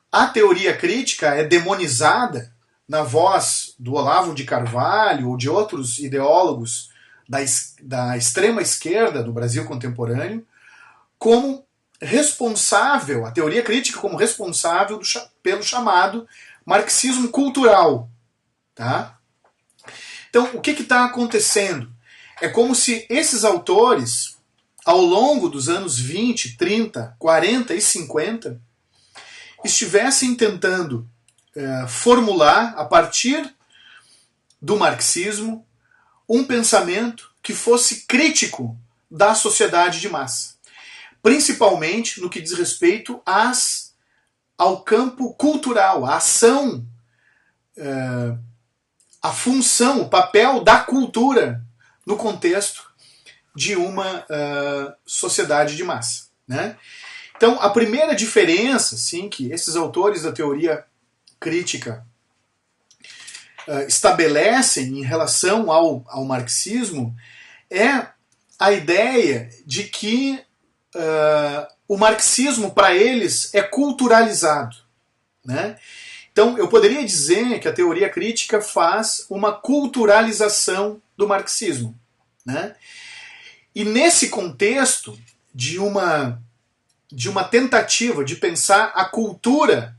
a teoria crítica é demonizada na voz do Olavo de Carvalho ou de outros ideólogos da extrema esquerda do Brasil contemporâneo como responsável, a teoria crítica como responsável pelo chamado marxismo cultural. Tá? Então, o que está acontecendo? É como se esses autores ao longo dos anos 20, 30, 40 e 50, estivessem tentando formular, a partir do marxismo, um pensamento que fosse crítico da sociedade de massa, principalmente no que diz respeito ao campo cultural, a ação, a função, o papel da cultura no contexto de uma sociedade de massa, né? Então, a primeira diferença, sim, que esses autores da teoria crítica estabelecem em relação ao marxismo é a ideia de que o marxismo, para eles, é culturalizado, né? Então, eu poderia dizer que a teoria crítica faz uma culturalização do marxismo, né? E nesse contexto de uma tentativa de pensar a cultura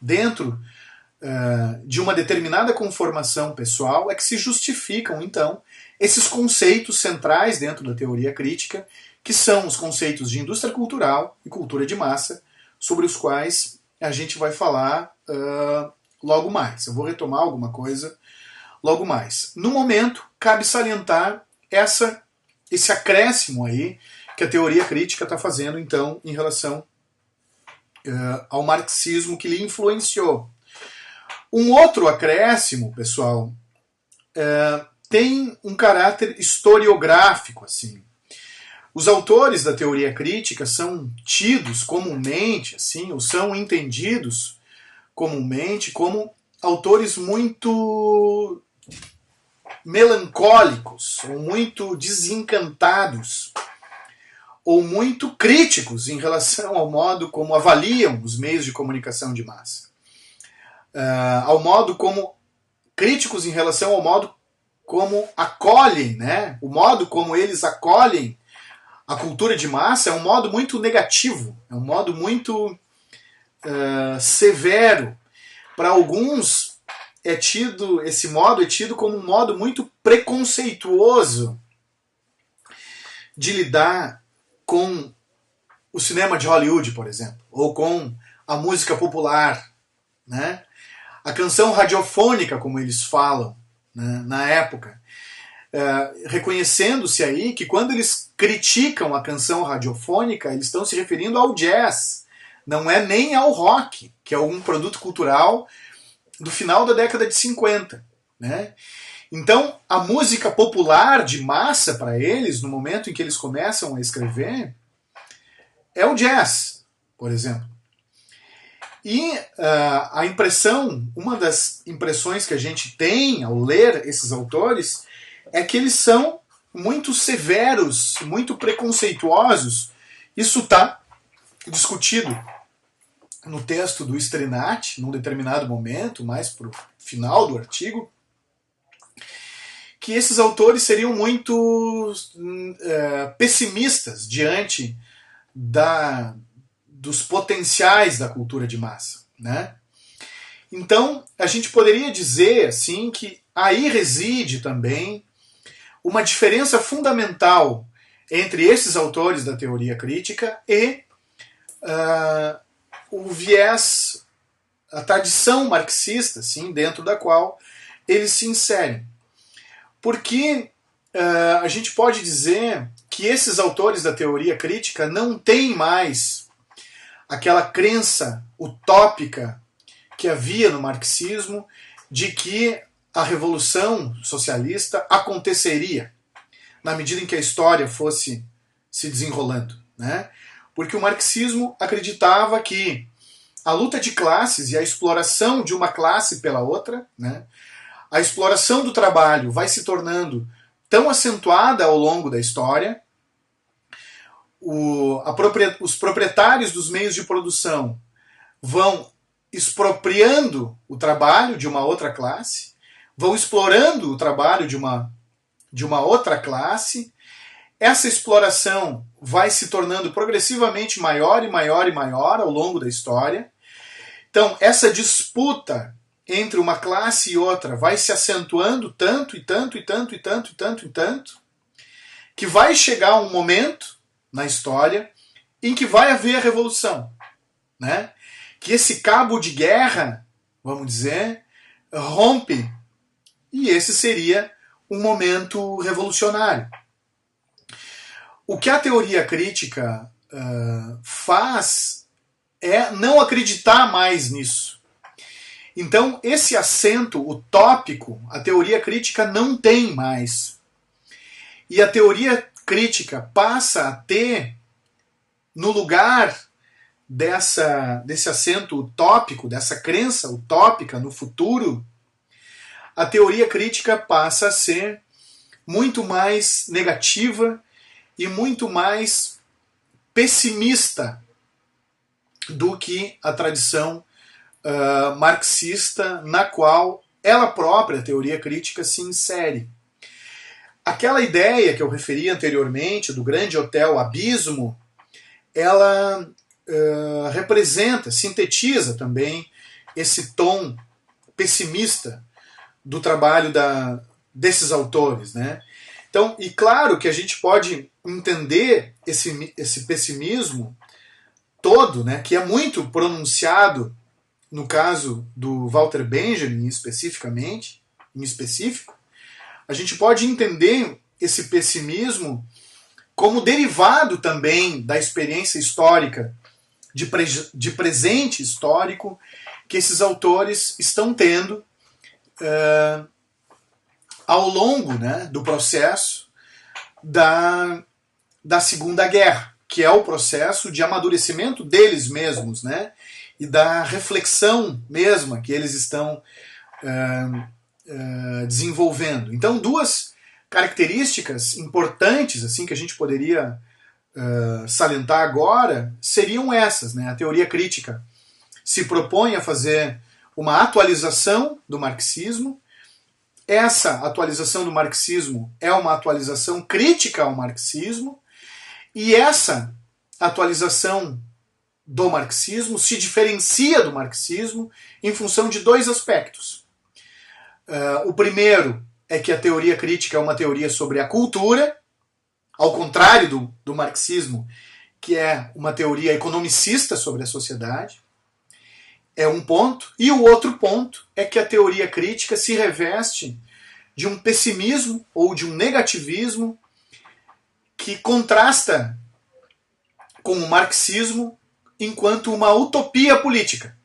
dentro de uma determinada conformação pessoal, é que se justificam, então, esses conceitos centrais dentro da teoria crítica, que são os conceitos de indústria cultural e cultura de massa, sobre os quais a gente vai falar logo mais. Eu vou retomar alguma coisa logo mais. No momento, cabe salientar esse acréscimo aí que a teoria crítica está fazendo, então, em relação ao marxismo que lhe influenciou. Um outro acréscimo, pessoal, tem um caráter historiográfico, assim. Os autores da teoria crítica são tidos comumente, assim, ou são entendidos comumente como autores muito melancólicos, ou muito desencantados, ou muito críticos em relação ao modo como avaliam os meios de comunicação de massa. Ao modo como críticos em relação ao modo como acolhem, né? O modo como eles acolhem a cultura de massa é um modo muito negativo, é um modo muito severo. Para alguns, esse modo é tido como um modo muito preconceituoso de lidar com o cinema de Hollywood, por exemplo, ou com a música popular, né? A canção radiofônica, como eles falam, né, na época, reconhecendo-se aí que quando eles criticam a canção radiofônica, eles estão se referindo ao jazz, não é nem ao rock, que é um produto cultural do final da década de 50. Né? Então, a música popular de massa para eles, no momento em que eles começam a escrever, é o jazz, por exemplo. E a impressão, uma das impressões que a gente tem ao ler esses autores, é que eles são muito severos, muito preconceituosos. Isso está discutido no texto do Strinati, num determinado momento, mais para o final do artigo, que esses autores seriam muito pessimistas diante dos potenciais da cultura de massa. Né? Então, a gente poderia dizer assim, que aí reside também uma diferença fundamental entre esses autores da teoria crítica e o viés, a tradição marxista, assim, dentro da qual eles se inserem. Porque a gente pode dizer que esses autores da teoria crítica não têm mais aquela crença utópica que havia no marxismo de que a revolução socialista aconteceria na medida em que a história fosse se desenrolando. Né? Porque o marxismo acreditava que a luta de classes e a exploração de uma classe pela outra, né? A exploração do trabalho vai se tornando tão acentuada ao longo da história, os proprietários dos meios de produção vão expropriando o trabalho de uma outra classe, vão explorando o trabalho de uma outra classe. Essa exploração vai se tornando progressivamente maior e maior e maior ao longo da história. Então, essa disputa entre uma classe e outra vai se acentuando tanto e tanto e tanto e tanto e tanto e tanto, que vai chegar um momento na história em que vai haver a revolução, né? Que esse cabo de guerra, vamos dizer, rompe, e esse seria um momento revolucionário. O que a teoria crítica faz é não acreditar mais nisso. Então, esse assento utópico, a teoria crítica não tem mais. E a teoria crítica passa a ter, no lugar desse assento utópico, dessa crença utópica no futuro, a teoria crítica passa a ser muito mais negativa e muito mais pessimista do que a tradição marxista na qual ela própria, a teoria crítica, se insere. Aquela ideia que eu referi anteriormente do grande hotel Abismo, ela representa, sintetiza também esse tom pessimista do trabalho desses autores, né? Então, e claro que a gente pode entender esse pessimismo todo, né, que é muito pronunciado no caso do Walter Benjamin em específico, a gente pode entender esse pessimismo como derivado também da experiência histórica, de presente histórico, que esses autores estão tendo ao longo, né, do processo da Segunda Guerra, que é o processo de amadurecimento deles mesmos, né, e da reflexão mesma que eles estão desenvolvendo. Então, duas características importantes assim que a gente poderia salientar agora seriam essas, né? A teoria crítica se propõe a fazer uma atualização do marxismo. Essa atualização do marxismo é uma atualização crítica ao marxismo, e essa atualização do marxismo se diferencia do marxismo em função de dois aspectos. O primeiro é que a teoria crítica é uma teoria sobre a cultura, ao contrário do marxismo, que é uma teoria economicista sobre a sociedade. É um ponto. E o outro ponto é que a teoria crítica se reveste de um pessimismo ou de um negativismo que contrasta com o marxismo enquanto uma utopia política,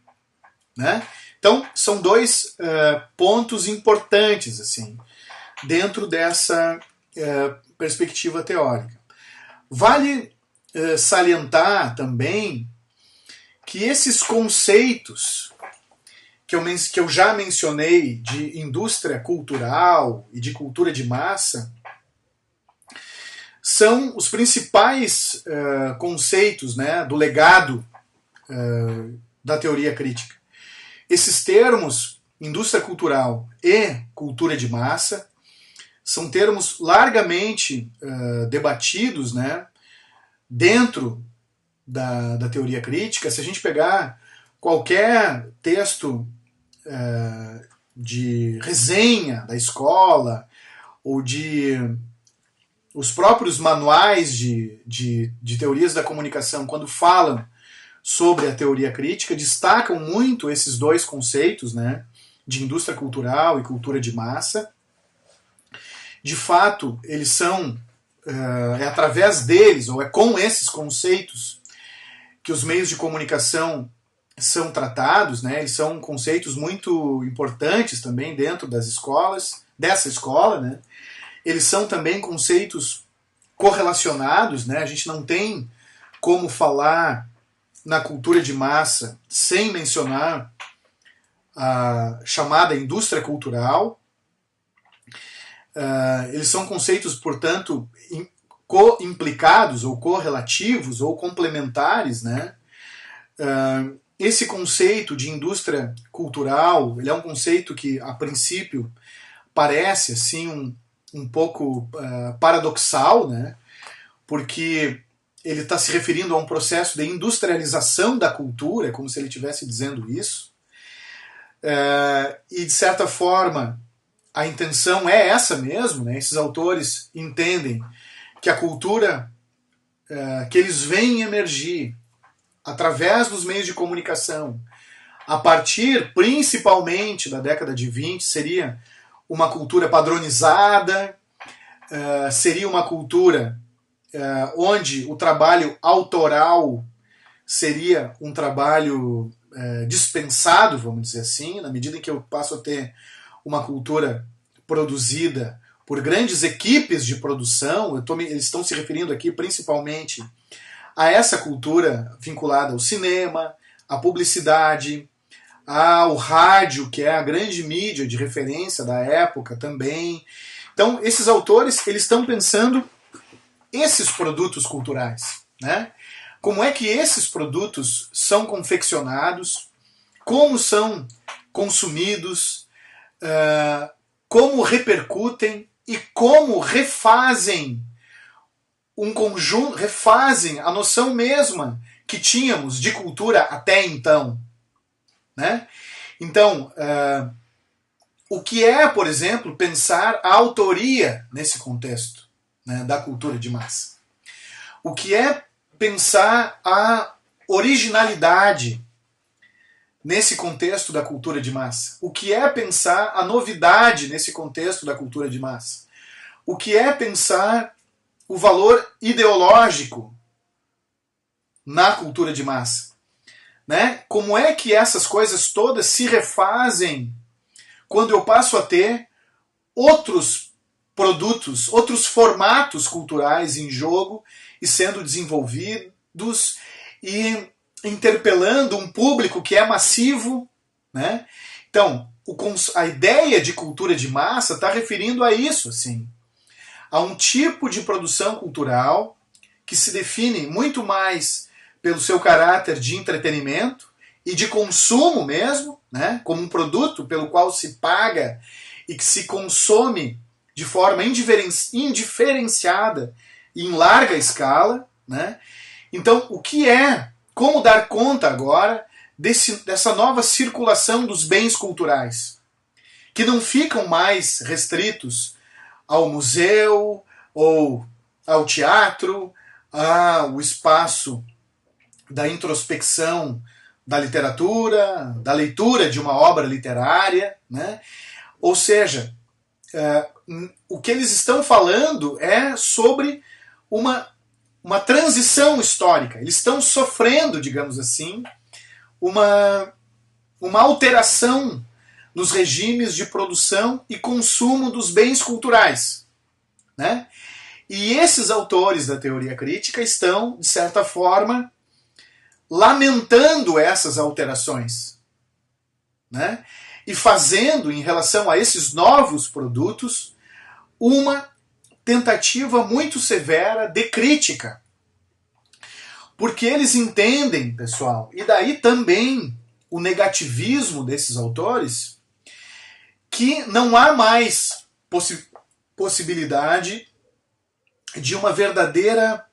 né? Então, são dois pontos importantes assim, dentro dessa perspectiva teórica. Vale salientar também que esses conceitos que eu já mencionei de indústria cultural e de cultura de massa são os principais conceitos, né, do legado da teoria crítica. Esses termos, indústria cultural e cultura de massa, são termos largamente debatidos, né, dentro da teoria crítica. Se a gente pegar qualquer texto de resenha da escola ou de os próprios manuais de teorias da comunicação, quando falam sobre a teoria crítica, destacam muito esses dois conceitos, né, de indústria cultural e cultura de massa. De fato, eles são, é através deles, ou é com esses conceitos, que os meios de comunicação são tratados, né? Eles são conceitos muito importantes também dentro das escolas, dessa escola, né? Eles são também conceitos correlacionados, né? A gente não tem como falar na cultura de massa sem mencionar a chamada indústria cultural. Eles são conceitos, portanto, co-implicados ou correlativos ou complementares, né? Esse conceito de indústria cultural, ele é um conceito que, a princípio, parece assim um pouco paradoxal, né? Porque ele está se referindo a um processo de industrialização da cultura, como se ele estivesse dizendo isso. E, de certa forma, a intenção é essa mesmo, né? Esses autores entendem que a cultura que eles veem emergir através dos meios de comunicação, a partir principalmente da década de 20, seria uma cultura padronizada, seria uma cultura onde o trabalho autoral seria um trabalho dispensado, vamos dizer assim, na medida em que eu passo a ter uma cultura produzida por grandes equipes de produção. Eles estão se referindo aqui principalmente a essa cultura vinculada ao cinema, à publicidade, ao rádio, que é a grande mídia de referência da época também. Então, esses autores, eles estão pensando esses produtos culturais, né? Como é que esses produtos são confeccionados, como são consumidos, como repercutem e como refazem um conjunto, refazem a noção mesma que tínhamos de cultura até então, né? Então, o que é, por exemplo, pensar a autoria nesse contexto, né, da cultura de massa? O que é pensar a originalidade nesse contexto da cultura de massa? O que é pensar a novidade nesse contexto da cultura de massa? O que é pensar o valor ideológico na cultura de massa? Né? Como é que essas coisas todas se refazem quando eu passo a ter outros produtos, outros formatos culturais em jogo e sendo desenvolvidos e interpelando um público que é massivo, né? Então, a ideia de cultura de massa está referindo a isso, assim, a um tipo de produção cultural que se define muito mais pelo seu caráter de entretenimento e de consumo mesmo, né? Como um produto pelo qual se paga e que se consome de forma indiferenciada e em larga escala, né? Então, como dar conta agora dessa nova circulação dos bens culturais, que não ficam mais restritos ao museu ou ao teatro, ao espaço da introspecção da literatura, da leitura de uma obra literária, né? Ou seja, o que eles estão falando é sobre uma transição histórica. Eles estão sofrendo, digamos assim, uma alteração nos regimes de produção e consumo dos bens culturais, né? E esses autores da teoria crítica estão, de certa forma, lamentando essas alterações, né? E fazendo, em relação a esses novos produtos, uma tentativa muito severa de crítica. Porque eles entendem, pessoal, e daí também o negativismo desses autores, que não há mais possibilidade de uma verdadeira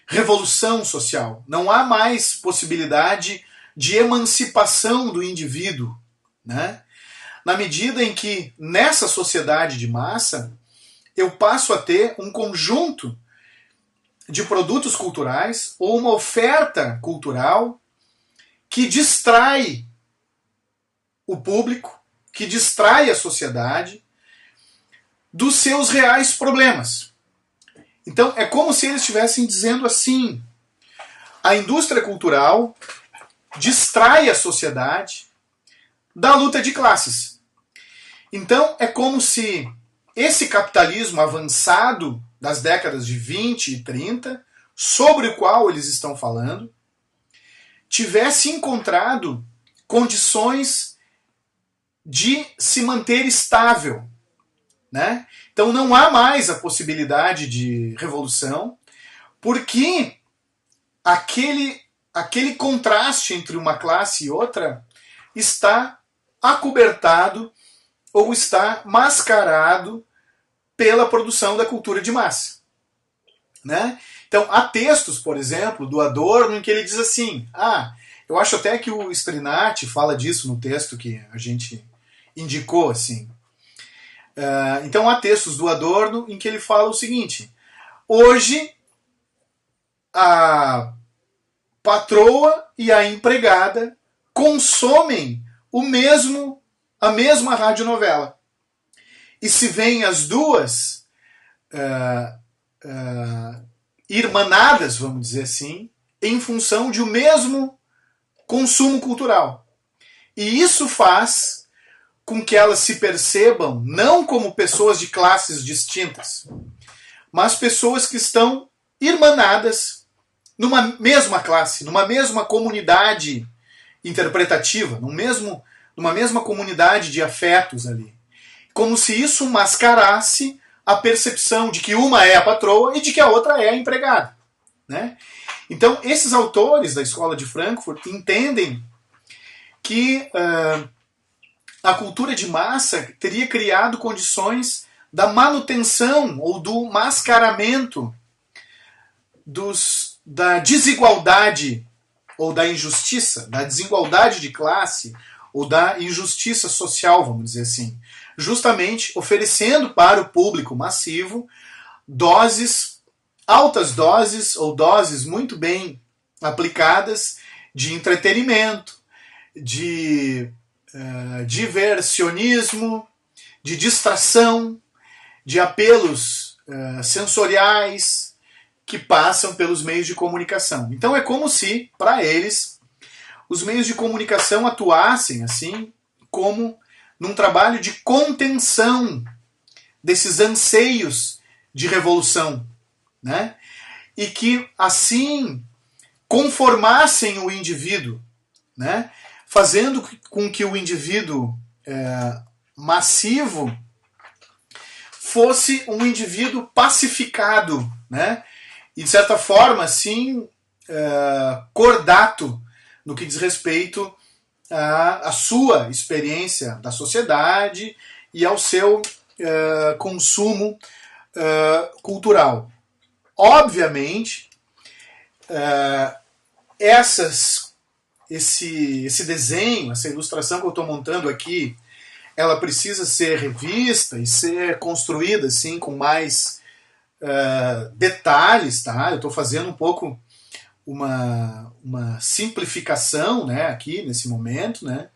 revolução social. Não há mais possibilidade de emancipação do indivíduo, né? Na medida em que, nessa sociedade de massa, eu passo a ter um conjunto de produtos culturais ou uma oferta cultural que distrai o público, que distrai a sociedade dos seus reais problemas. Então, é como se eles estivessem dizendo assim: a indústria cultural distrai a sociedade da luta de classes. Então, é como se esse capitalismo avançado das décadas de 20 e 30, sobre o qual eles estão falando, tivesse encontrado condições de se manter estável, né? Então não há mais a possibilidade de revolução, porque aquele contraste entre uma classe e outra está acobertado ou está mascarado pela produção da cultura de massa, né? Então há textos, por exemplo, do Adorno, em que ele diz assim, eu acho até que o Strinati fala disso no texto que a gente indicou, assim. Então há textos do Adorno em que ele fala o seguinte: hoje a patroa e a empregada consomem a mesma radionovela. E se veem as duas irmanadas, vamos dizer assim, em função de o mesmo consumo cultural. E isso faz com que elas se percebam não como pessoas de classes distintas, mas pessoas que estão irmanadas numa mesma classe, numa mesma comunidade interpretativa, numa mesma comunidade de afetos ali. Como se isso mascarasse a percepção de que uma é a patroa e de que a outra é a empregada, né? Então, esses autores da Escola de Frankfurt entendem que a cultura de massa teria criado condições da manutenção ou do mascaramento da desigualdade ou da injustiça, da desigualdade de classe ou da injustiça social, vamos dizer assim, justamente oferecendo para o público massivo altas doses ou doses muito bem aplicadas de entretenimento, de diversionismo, de distração, de apelos sensoriais que passam pelos meios de comunicação. Então é como se, para eles, os meios de comunicação atuassem assim como num trabalho de contenção desses anseios de revolução, né? E que assim conformassem o indivíduo, né? Fazendo com que o indivíduo massivo fosse um indivíduo pacificado, né? E de certa forma, assim, cordato no que diz respeito à sua experiência da sociedade e ao seu consumo cultural. Obviamente, esse desenho, essa ilustração que eu estou montando aqui, ela precisa ser revista e ser construída assim, com mais detalhes, tá? Eu estou fazendo um pouco uma simplificação, né, aqui nesse momento, né?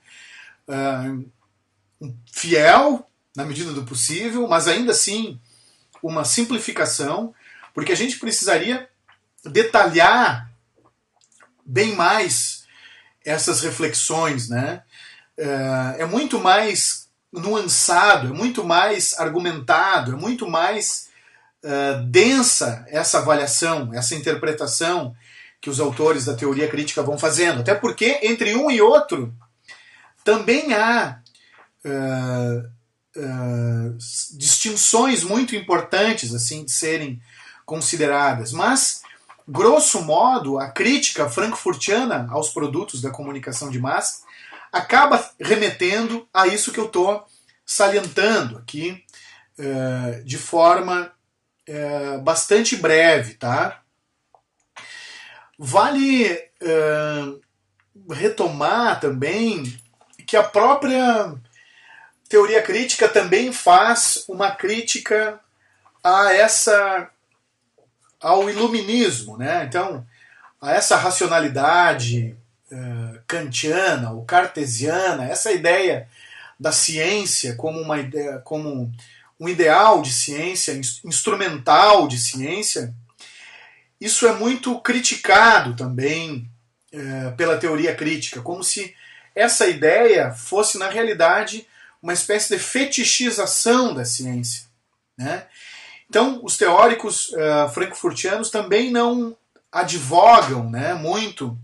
Fiel na medida do possível, mas ainda assim uma simplificação, porque a gente precisaria detalhar bem mais essas reflexões, né? É muito mais nuançado, é muito mais argumentado, é muito mais densa essa avaliação, essa interpretação que os autores da teoria crítica vão fazendo. Até porque entre um e outro também há distinções muito importantes assim de serem consideradas, mas grosso modo a crítica frankfurtiana aos produtos da comunicação de massa acaba remetendo a isso que eu estou salientando aqui de forma bastante breve, tá? Vale retomar também que a própria teoria crítica também faz uma crítica ao iluminismo, né? Então, a essa racionalidade kantiana ou cartesiana, essa ideia da ciência como uma ideia, como um ideal de ciência, instrumental de ciência, isso é muito criticado também pela teoria crítica, como se essa ideia fosse, na realidade, uma espécie de fetichização da ciência, né? Então, os teóricos frankfurtianos também não advogam, né, muito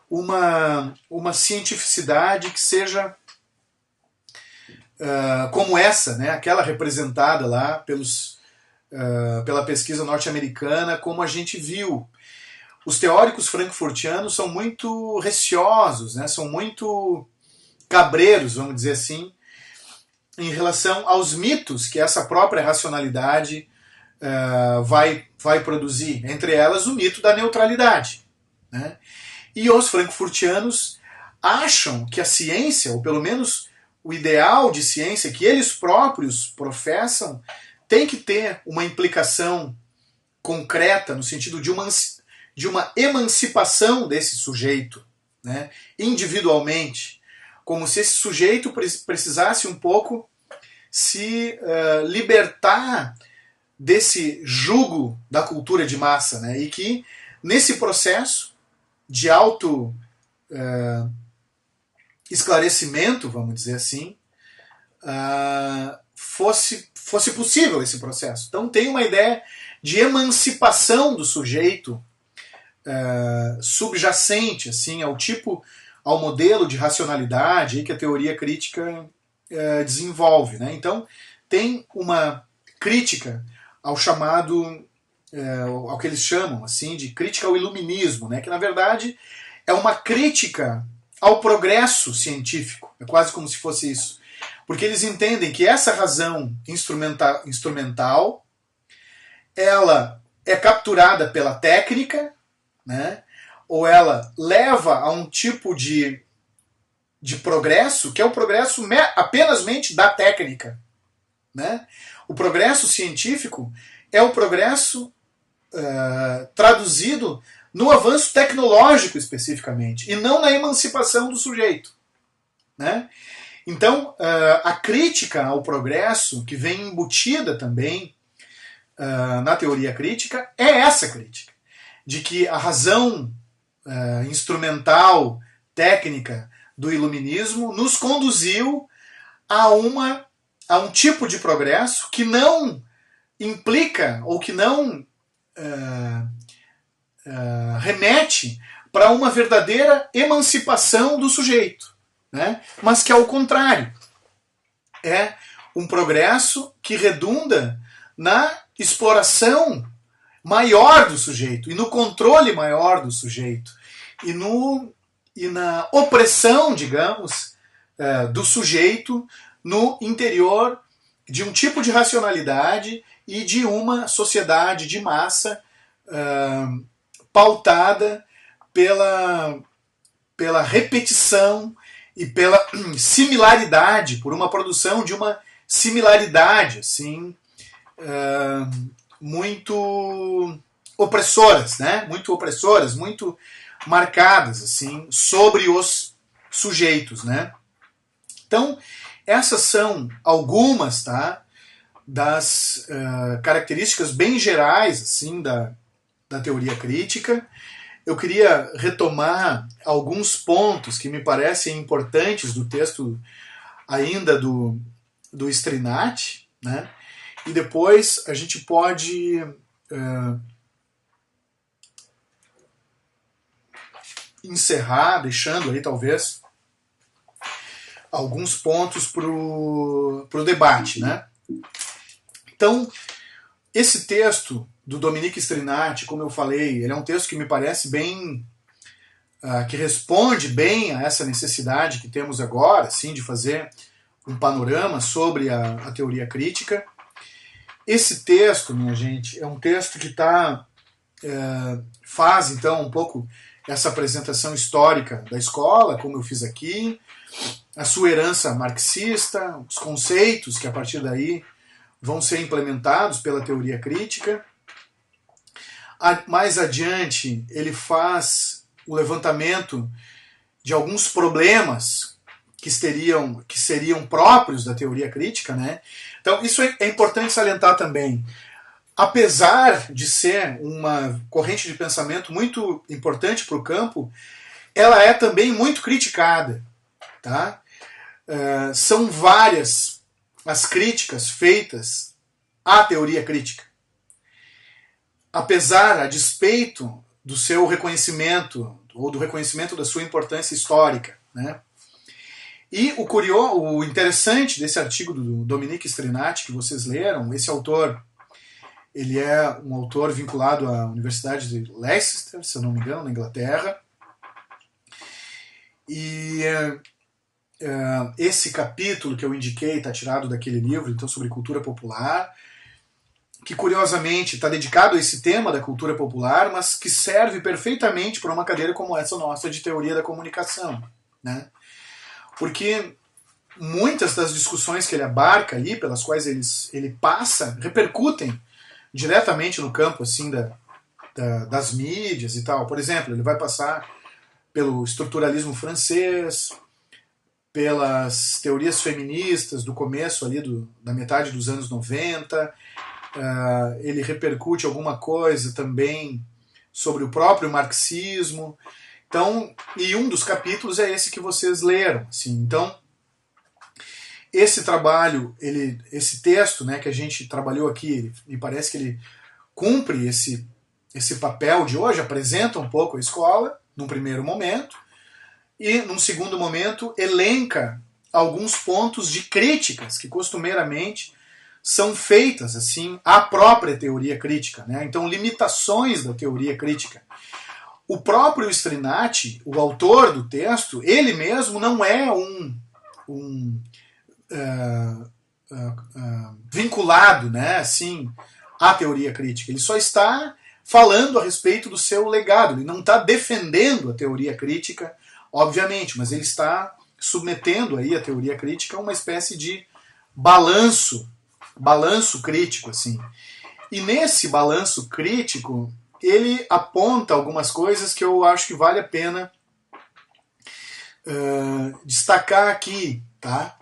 uma cientificidade que seja como essa, né, aquela representada lá pela pesquisa norte-americana, como a gente viu. Os teóricos frankfurtianos são muito receosos, né, são muito cabreiros, vamos dizer assim, em relação aos mitos que essa própria racionalidade vai produzir. Entre elas, o mito da neutralidade, né? E os frankfurtianos acham que a ciência, ou pelo menos o ideal de ciência que eles próprios professam, tem que ter uma implicação concreta no sentido de de uma emancipação desse sujeito, né, individualmente, como se esse sujeito precisasse um pouco se libertar desse jugo da cultura de massa, né, e que nesse processo de auto esclarecimento, vamos dizer assim, fosse possível esse processo. Então tem uma ideia de emancipação do sujeito subjacente assim, ao modelo de racionalidade que a teoria crítica desenvolve. Né? Então tem uma crítica ao chamado, ao que eles chamam assim, de crítica ao iluminismo, né? Que na verdade é uma crítica ao progresso científico, é quase como se fosse isso. Porque eles entendem que essa razão instrumental ela é capturada pela técnica, né? Ou ela leva a um tipo de progresso, que é o progresso apenas da técnica. Né? O progresso científico é o progresso traduzido no avanço tecnológico especificamente, e não na emancipação do sujeito. Né? Então, a crítica ao progresso, que vem embutida também na teoria crítica, é essa crítica, de que a razão instrumental, técnica do iluminismo nos conduziu a um tipo de progresso que não implica ou que não remete para uma verdadeira emancipação do sujeito, né? Mas que, ao contrário, é um progresso que redunda na exploração maior do sujeito e no controle maior do sujeito e na opressão, digamos, do sujeito no interior de um tipo de racionalidade e de uma sociedade de massa pautada pela repetição e pela similaridade, por uma produção de uma similaridade assim, muito opressoras, né? Muito opressoras, muito marcadas assim, sobre os sujeitos. Né? Então, essas são algumas, tá, das características bem gerais assim, da teoria crítica. Eu queria retomar alguns pontos que me parecem importantes do texto ainda do Strinati, né? E depois a gente pode encerrar, deixando aí talvez alguns pontos para o debate. Né? Então, esse texto do Dominique Strinati, como eu falei, ele é um texto que me parece bem, que responde bem a essa necessidade que temos agora, assim, de fazer um panorama sobre a teoria crítica. Esse texto, minha gente, é um texto que faz, então, um pouco essa apresentação histórica da escola, como eu fiz aqui, a sua herança marxista, os conceitos que, a partir daí, vão ser implementados pela teoria crítica. Mais adiante, ele faz o levantamento de alguns problemas que seriam próprios da teoria crítica. Né? Então, isso é importante salientar também. Apesar de ser uma corrente de pensamento muito importante para o campo, ela é também muito criticada. Tá? São várias as críticas feitas à teoria crítica. Apesar, a despeito do seu reconhecimento, ou do reconhecimento da sua importância histórica. Né? E o interessante desse artigo do Dominique Strinati, que vocês leram, esse autor, ele é um autor vinculado à Universidade de Leicester, se eu não me engano, na Inglaterra. E esse capítulo que eu indiquei está tirado daquele livro, então, sobre cultura popular, que curiosamente está dedicado a esse tema da cultura popular, mas que serve perfeitamente para uma cadeira como essa nossa de teoria da comunicação. Né? Porque muitas das discussões que ele abarca ali, pelas quais ele passa, repercutem diretamente no campo assim, das mídias e tal. Por exemplo, ele vai passar pelo estruturalismo francês, pelas teorias feministas do começo ali da metade dos anos 90. Ele repercute alguma coisa também sobre o próprio marxismo. Então, e um dos capítulos é esse que vocês leram. Assim. Então, esse trabalho, esse texto, né, que a gente trabalhou aqui, me parece que ele cumpre esse papel de hoje, apresenta um pouco a escola, num primeiro momento, e num segundo momento elenca alguns pontos de críticas que costumeiramente são feitas assim à própria teoria crítica, né? Então, limitações da teoria crítica. O próprio Strinati, o autor do texto, ele mesmo não é vinculado, né, assim, à teoria crítica. Ele só está falando a respeito do seu legado. Ele não está defendendo a teoria crítica, obviamente, mas ele está submetendo aí a teoria crítica a uma espécie de balanço crítico, assim. E nesse balanço crítico, ele aponta algumas coisas que eu acho que vale a pena destacar aqui, tá?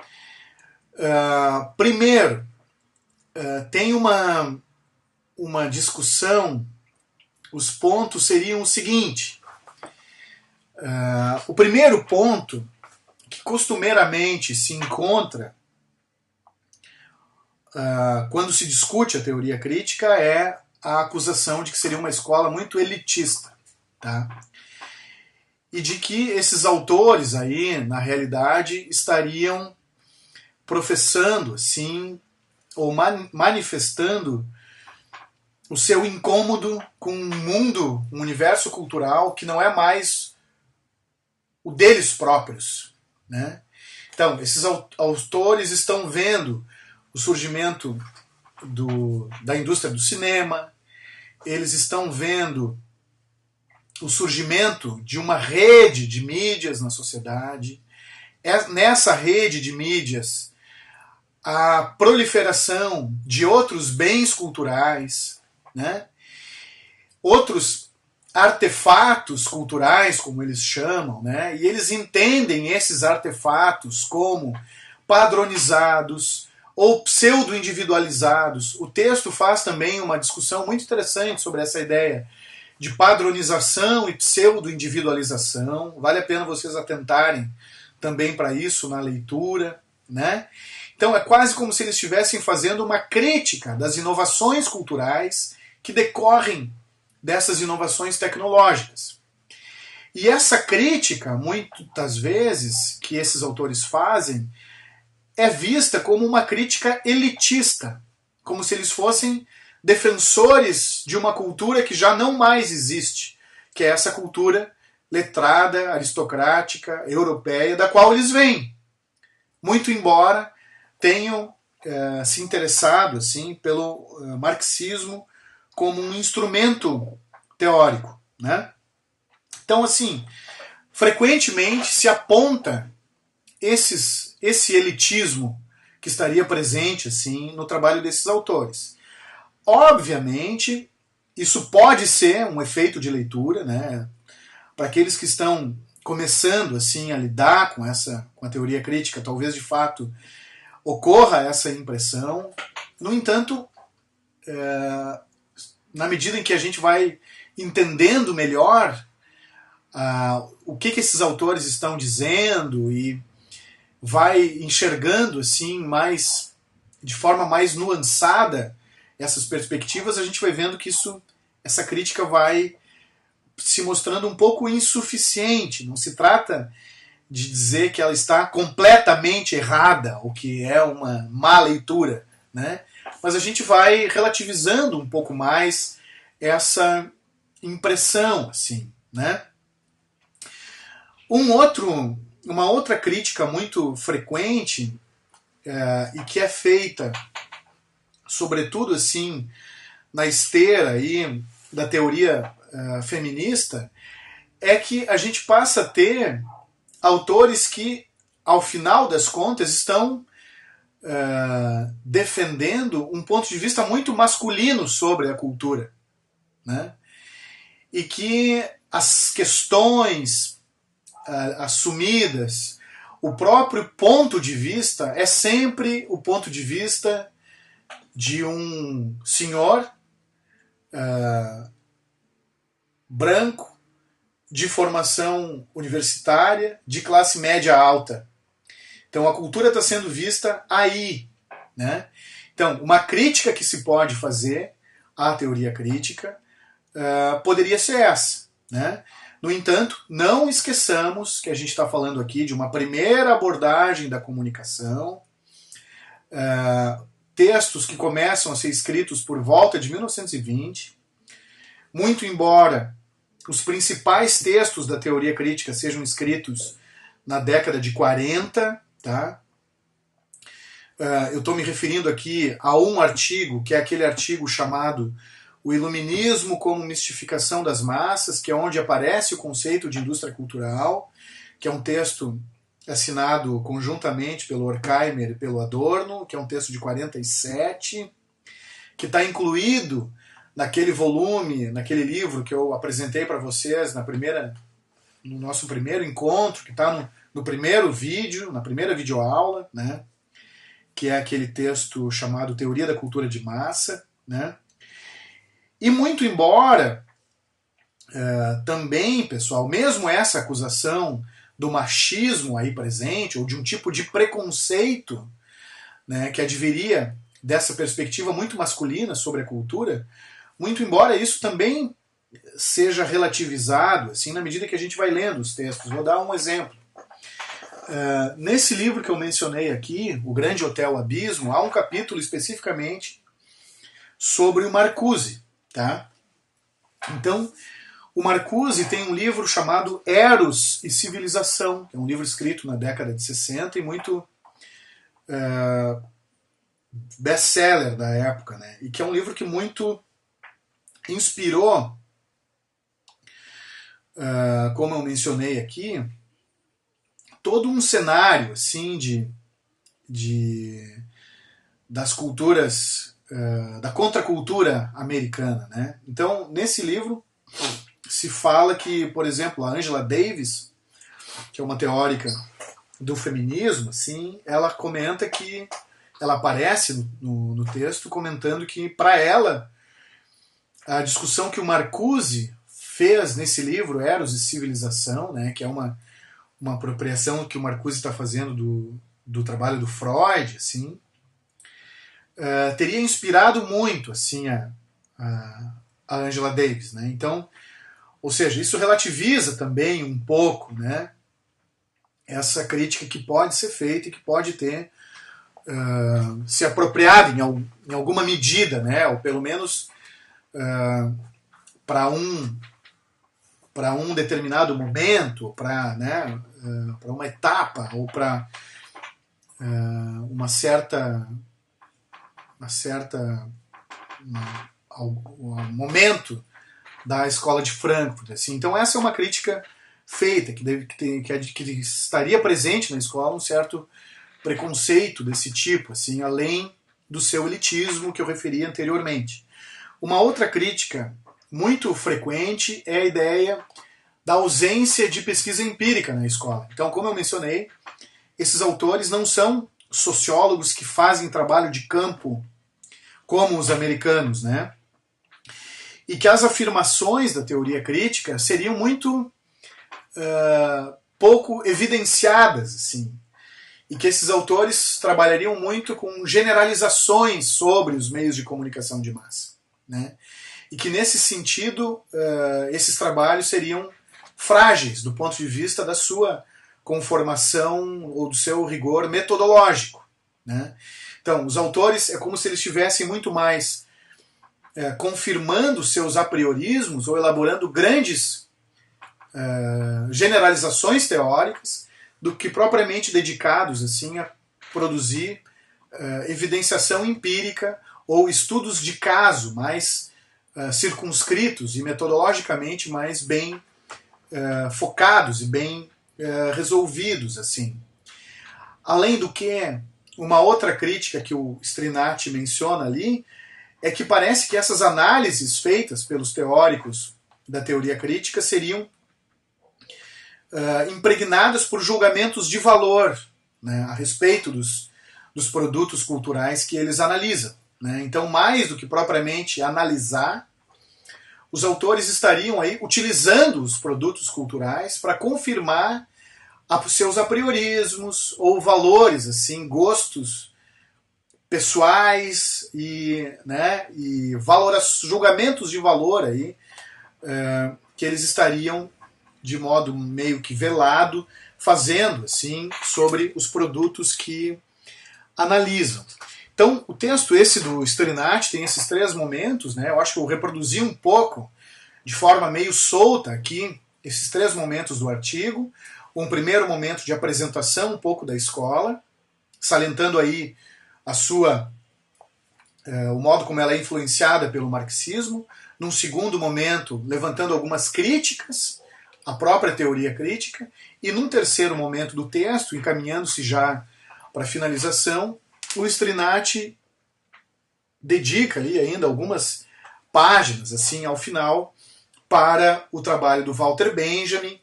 Primeiro, tem uma discussão, os pontos seriam o seguinte. O primeiro ponto, que costumeiramente se encontra quando se discute a teoria crítica, é a acusação de que seria uma escola muito elitista, tá? E de que esses autores aí, na realidade, estariam professando, assim, ou manifestando o seu incômodo com um mundo, um universo cultural que não é mais o deles próprios, né? Então, esses autores estão vendo o surgimento da indústria do cinema, eles estão vendo o surgimento de uma rede de mídias na sociedade. Nessa rede de mídias, a proliferação de outros bens culturais, né? Outros artefatos culturais, como eles chamam, né? E eles entendem esses artefatos como padronizados ou pseudo-individualizados. O texto faz também uma discussão muito interessante sobre essa ideia de padronização e pseudo-individualização. Vale a pena vocês atentarem também para isso na leitura, né? Então é quase como se eles estivessem fazendo uma crítica das inovações culturais que decorrem dessas inovações tecnológicas. E essa crítica, muitas vezes, que esses autores fazem, é vista como uma crítica elitista, como se eles fossem defensores de uma cultura que já não mais existe, que é essa cultura letrada, aristocrática, europeia, da qual eles vêm. Muito embora tenham se interessado assim, pelo marxismo como um instrumento teórico, né? Então, assim, frequentemente se aponta esse elitismo que estaria presente assim no trabalho desses autores. Obviamente, isso pode ser um efeito de leitura, né? Para aqueles que estão começando assim a lidar com a teoria crítica, talvez de fato ocorra essa impressão. No entanto, na medida em que a gente vai entendendo melhor o que esses autores estão dizendo e vai enxergando assim mais de forma mais nuançada essas perspectivas, a gente vai vendo que essa crítica vai se mostrando um pouco insuficiente. Não se trata de dizer que ela está completamente errada, ou que é uma má leitura, né? Mas a gente vai relativizando um pouco mais essa impressão, assim, né? Uma outra crítica muito frequente e que é feita, sobretudo assim, na esteira aí da teoria feminista, é que a gente passa a ter autores que, ao final das contas, estão defendendo um ponto de vista muito masculino sobre a cultura, né? e que as questões assumidas, o próprio ponto de vista é sempre o ponto de vista de um senhor branco, de formação universitária, de classe média alta. Então a cultura está sendo vista aí, né? Então, uma crítica que se pode fazer à teoria crítica poderia ser essa, né? No entanto, não esqueçamos que a gente está falando aqui de uma primeira abordagem da comunicação, textos que começam a ser escritos por volta de 1920, muito embora os principais textos da teoria crítica sejam escritos na década de 40, tá? Eu estou me referindo aqui a um artigo, que é aquele artigo chamado O Iluminismo como Mistificação das Massas, que é onde aparece o conceito de indústria cultural, que é um texto assinado conjuntamente pelo Horkheimer e pelo Adorno, que é um texto de 47, que está incluído naquele volume, naquele livro que eu apresentei para vocês no nosso primeiro encontro, que está no primeiro vídeo, na primeira videoaula, né? Que é aquele texto chamado Teoria da Cultura de Massa, né? E muito embora também, pessoal, mesmo essa acusação do machismo aí presente, ou de um tipo de preconceito, né, que adviria dessa perspectiva muito masculina sobre a cultura, muito embora isso também seja relativizado, assim, na medida que a gente vai lendo os textos. Vou dar um exemplo. Nesse livro que eu mencionei aqui, O Grande Hotel Abismo, há um capítulo especificamente sobre o Marcuse, tá? Então, o Marcuse tem um livro chamado Eros e Civilização, que é um livro escrito na década de 60 e muito best-seller da época, né? E que é um livro que muito inspirou, como eu mencionei aqui, todo um cenário assim das culturas, da contracultura americana, né? Então, nesse livro se fala que, por exemplo, a Angela Davis, que é uma teórica do feminismo, assim, ela comenta que ela aparece no texto comentando que, para ela, a discussão que o Marcuse fez nesse livro, Eros e Civilização, né, que é uma apropriação que o Marcuse está fazendo do trabalho do Freud, assim, teria inspirado muito assim, a Angela Davis, né? Então, ou seja, isso relativiza também um pouco, né, essa crítica que pode ser feita e que pode ter se apropriado em alguma medida, né, ou pelo menos para um determinado momento, para, né, para uma etapa ou para um momento da escola de Frankfurt. Assim. Então essa é uma crítica feita, que estaria presente na escola um certo preconceito desse tipo, assim, além do seu elitismo que eu referi anteriormente. Uma outra crítica muito frequente é a ideia da ausência de pesquisa empírica na escola. Então, como eu mencionei, esses autores não são sociólogos que fazem trabalho de campo como os americanos, né? E que as afirmações da teoria crítica seriam muito pouco evidenciadas, assim, e que esses autores trabalhariam muito com generalizações sobre os meios de comunicação de massa, né? E que nesse sentido esses trabalhos seriam frágeis do ponto de vista da sua conformação ou do seu rigor metodológico, né? Então, os autores é como se eles estivessem muito mais confirmando seus apriorismos ou elaborando grandes generalizações teóricas do que propriamente dedicados assim a produzir evidenciação empírica ou estudos de caso mais circunscritos e metodologicamente mais bem focados e bem resolvidos, assim. Além do que, uma outra crítica que o Strinati menciona ali é que parece que essas análises feitas pelos teóricos da teoria crítica seriam impregnadas por julgamentos de valor, né, a respeito dos produtos culturais que eles analisam, né? Então, mais do que propriamente analisar, os autores estariam aí utilizando os produtos culturais para confirmar seus apriorismos ou valores, assim, gostos pessoais e, né, e julgamentos de valor aí, que eles estariam de modo meio que velado fazendo assim sobre os produtos que analisam. Então, o texto esse do Storinati tem esses 3 momentos, né? Eu acho que eu reproduzi um pouco, de forma meio solta aqui, esses 3 momentos do artigo. Um primeiro momento de apresentação um pouco da escola, salientando aí o modo como ela é influenciada pelo marxismo. Num segundo momento, levantando algumas críticas à própria teoria crítica. E num terceiro momento do texto, encaminhando-se já para a finalização, o Storinati dedica ali ainda algumas páginas assim ao final para o trabalho do Walter Benjamin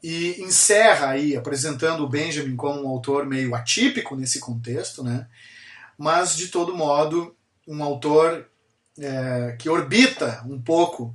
e encerra aí apresentando o Benjamin como um autor meio atípico nesse contexto, né? Mas de todo modo um autor que orbita um pouco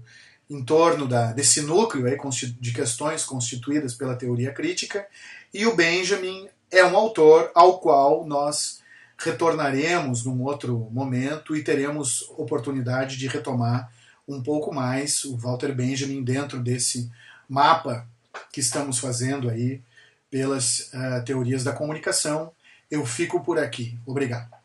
em torno desse núcleo aí de questões constituídas pela teoria crítica, e o Benjamin é um autor ao qual nós retornaremos num outro momento e teremos oportunidade de retomar um pouco mais o Walter Benjamin dentro desse mapa que estamos fazendo aí pelas teorias da comunicação. Eu fico por aqui. Obrigado.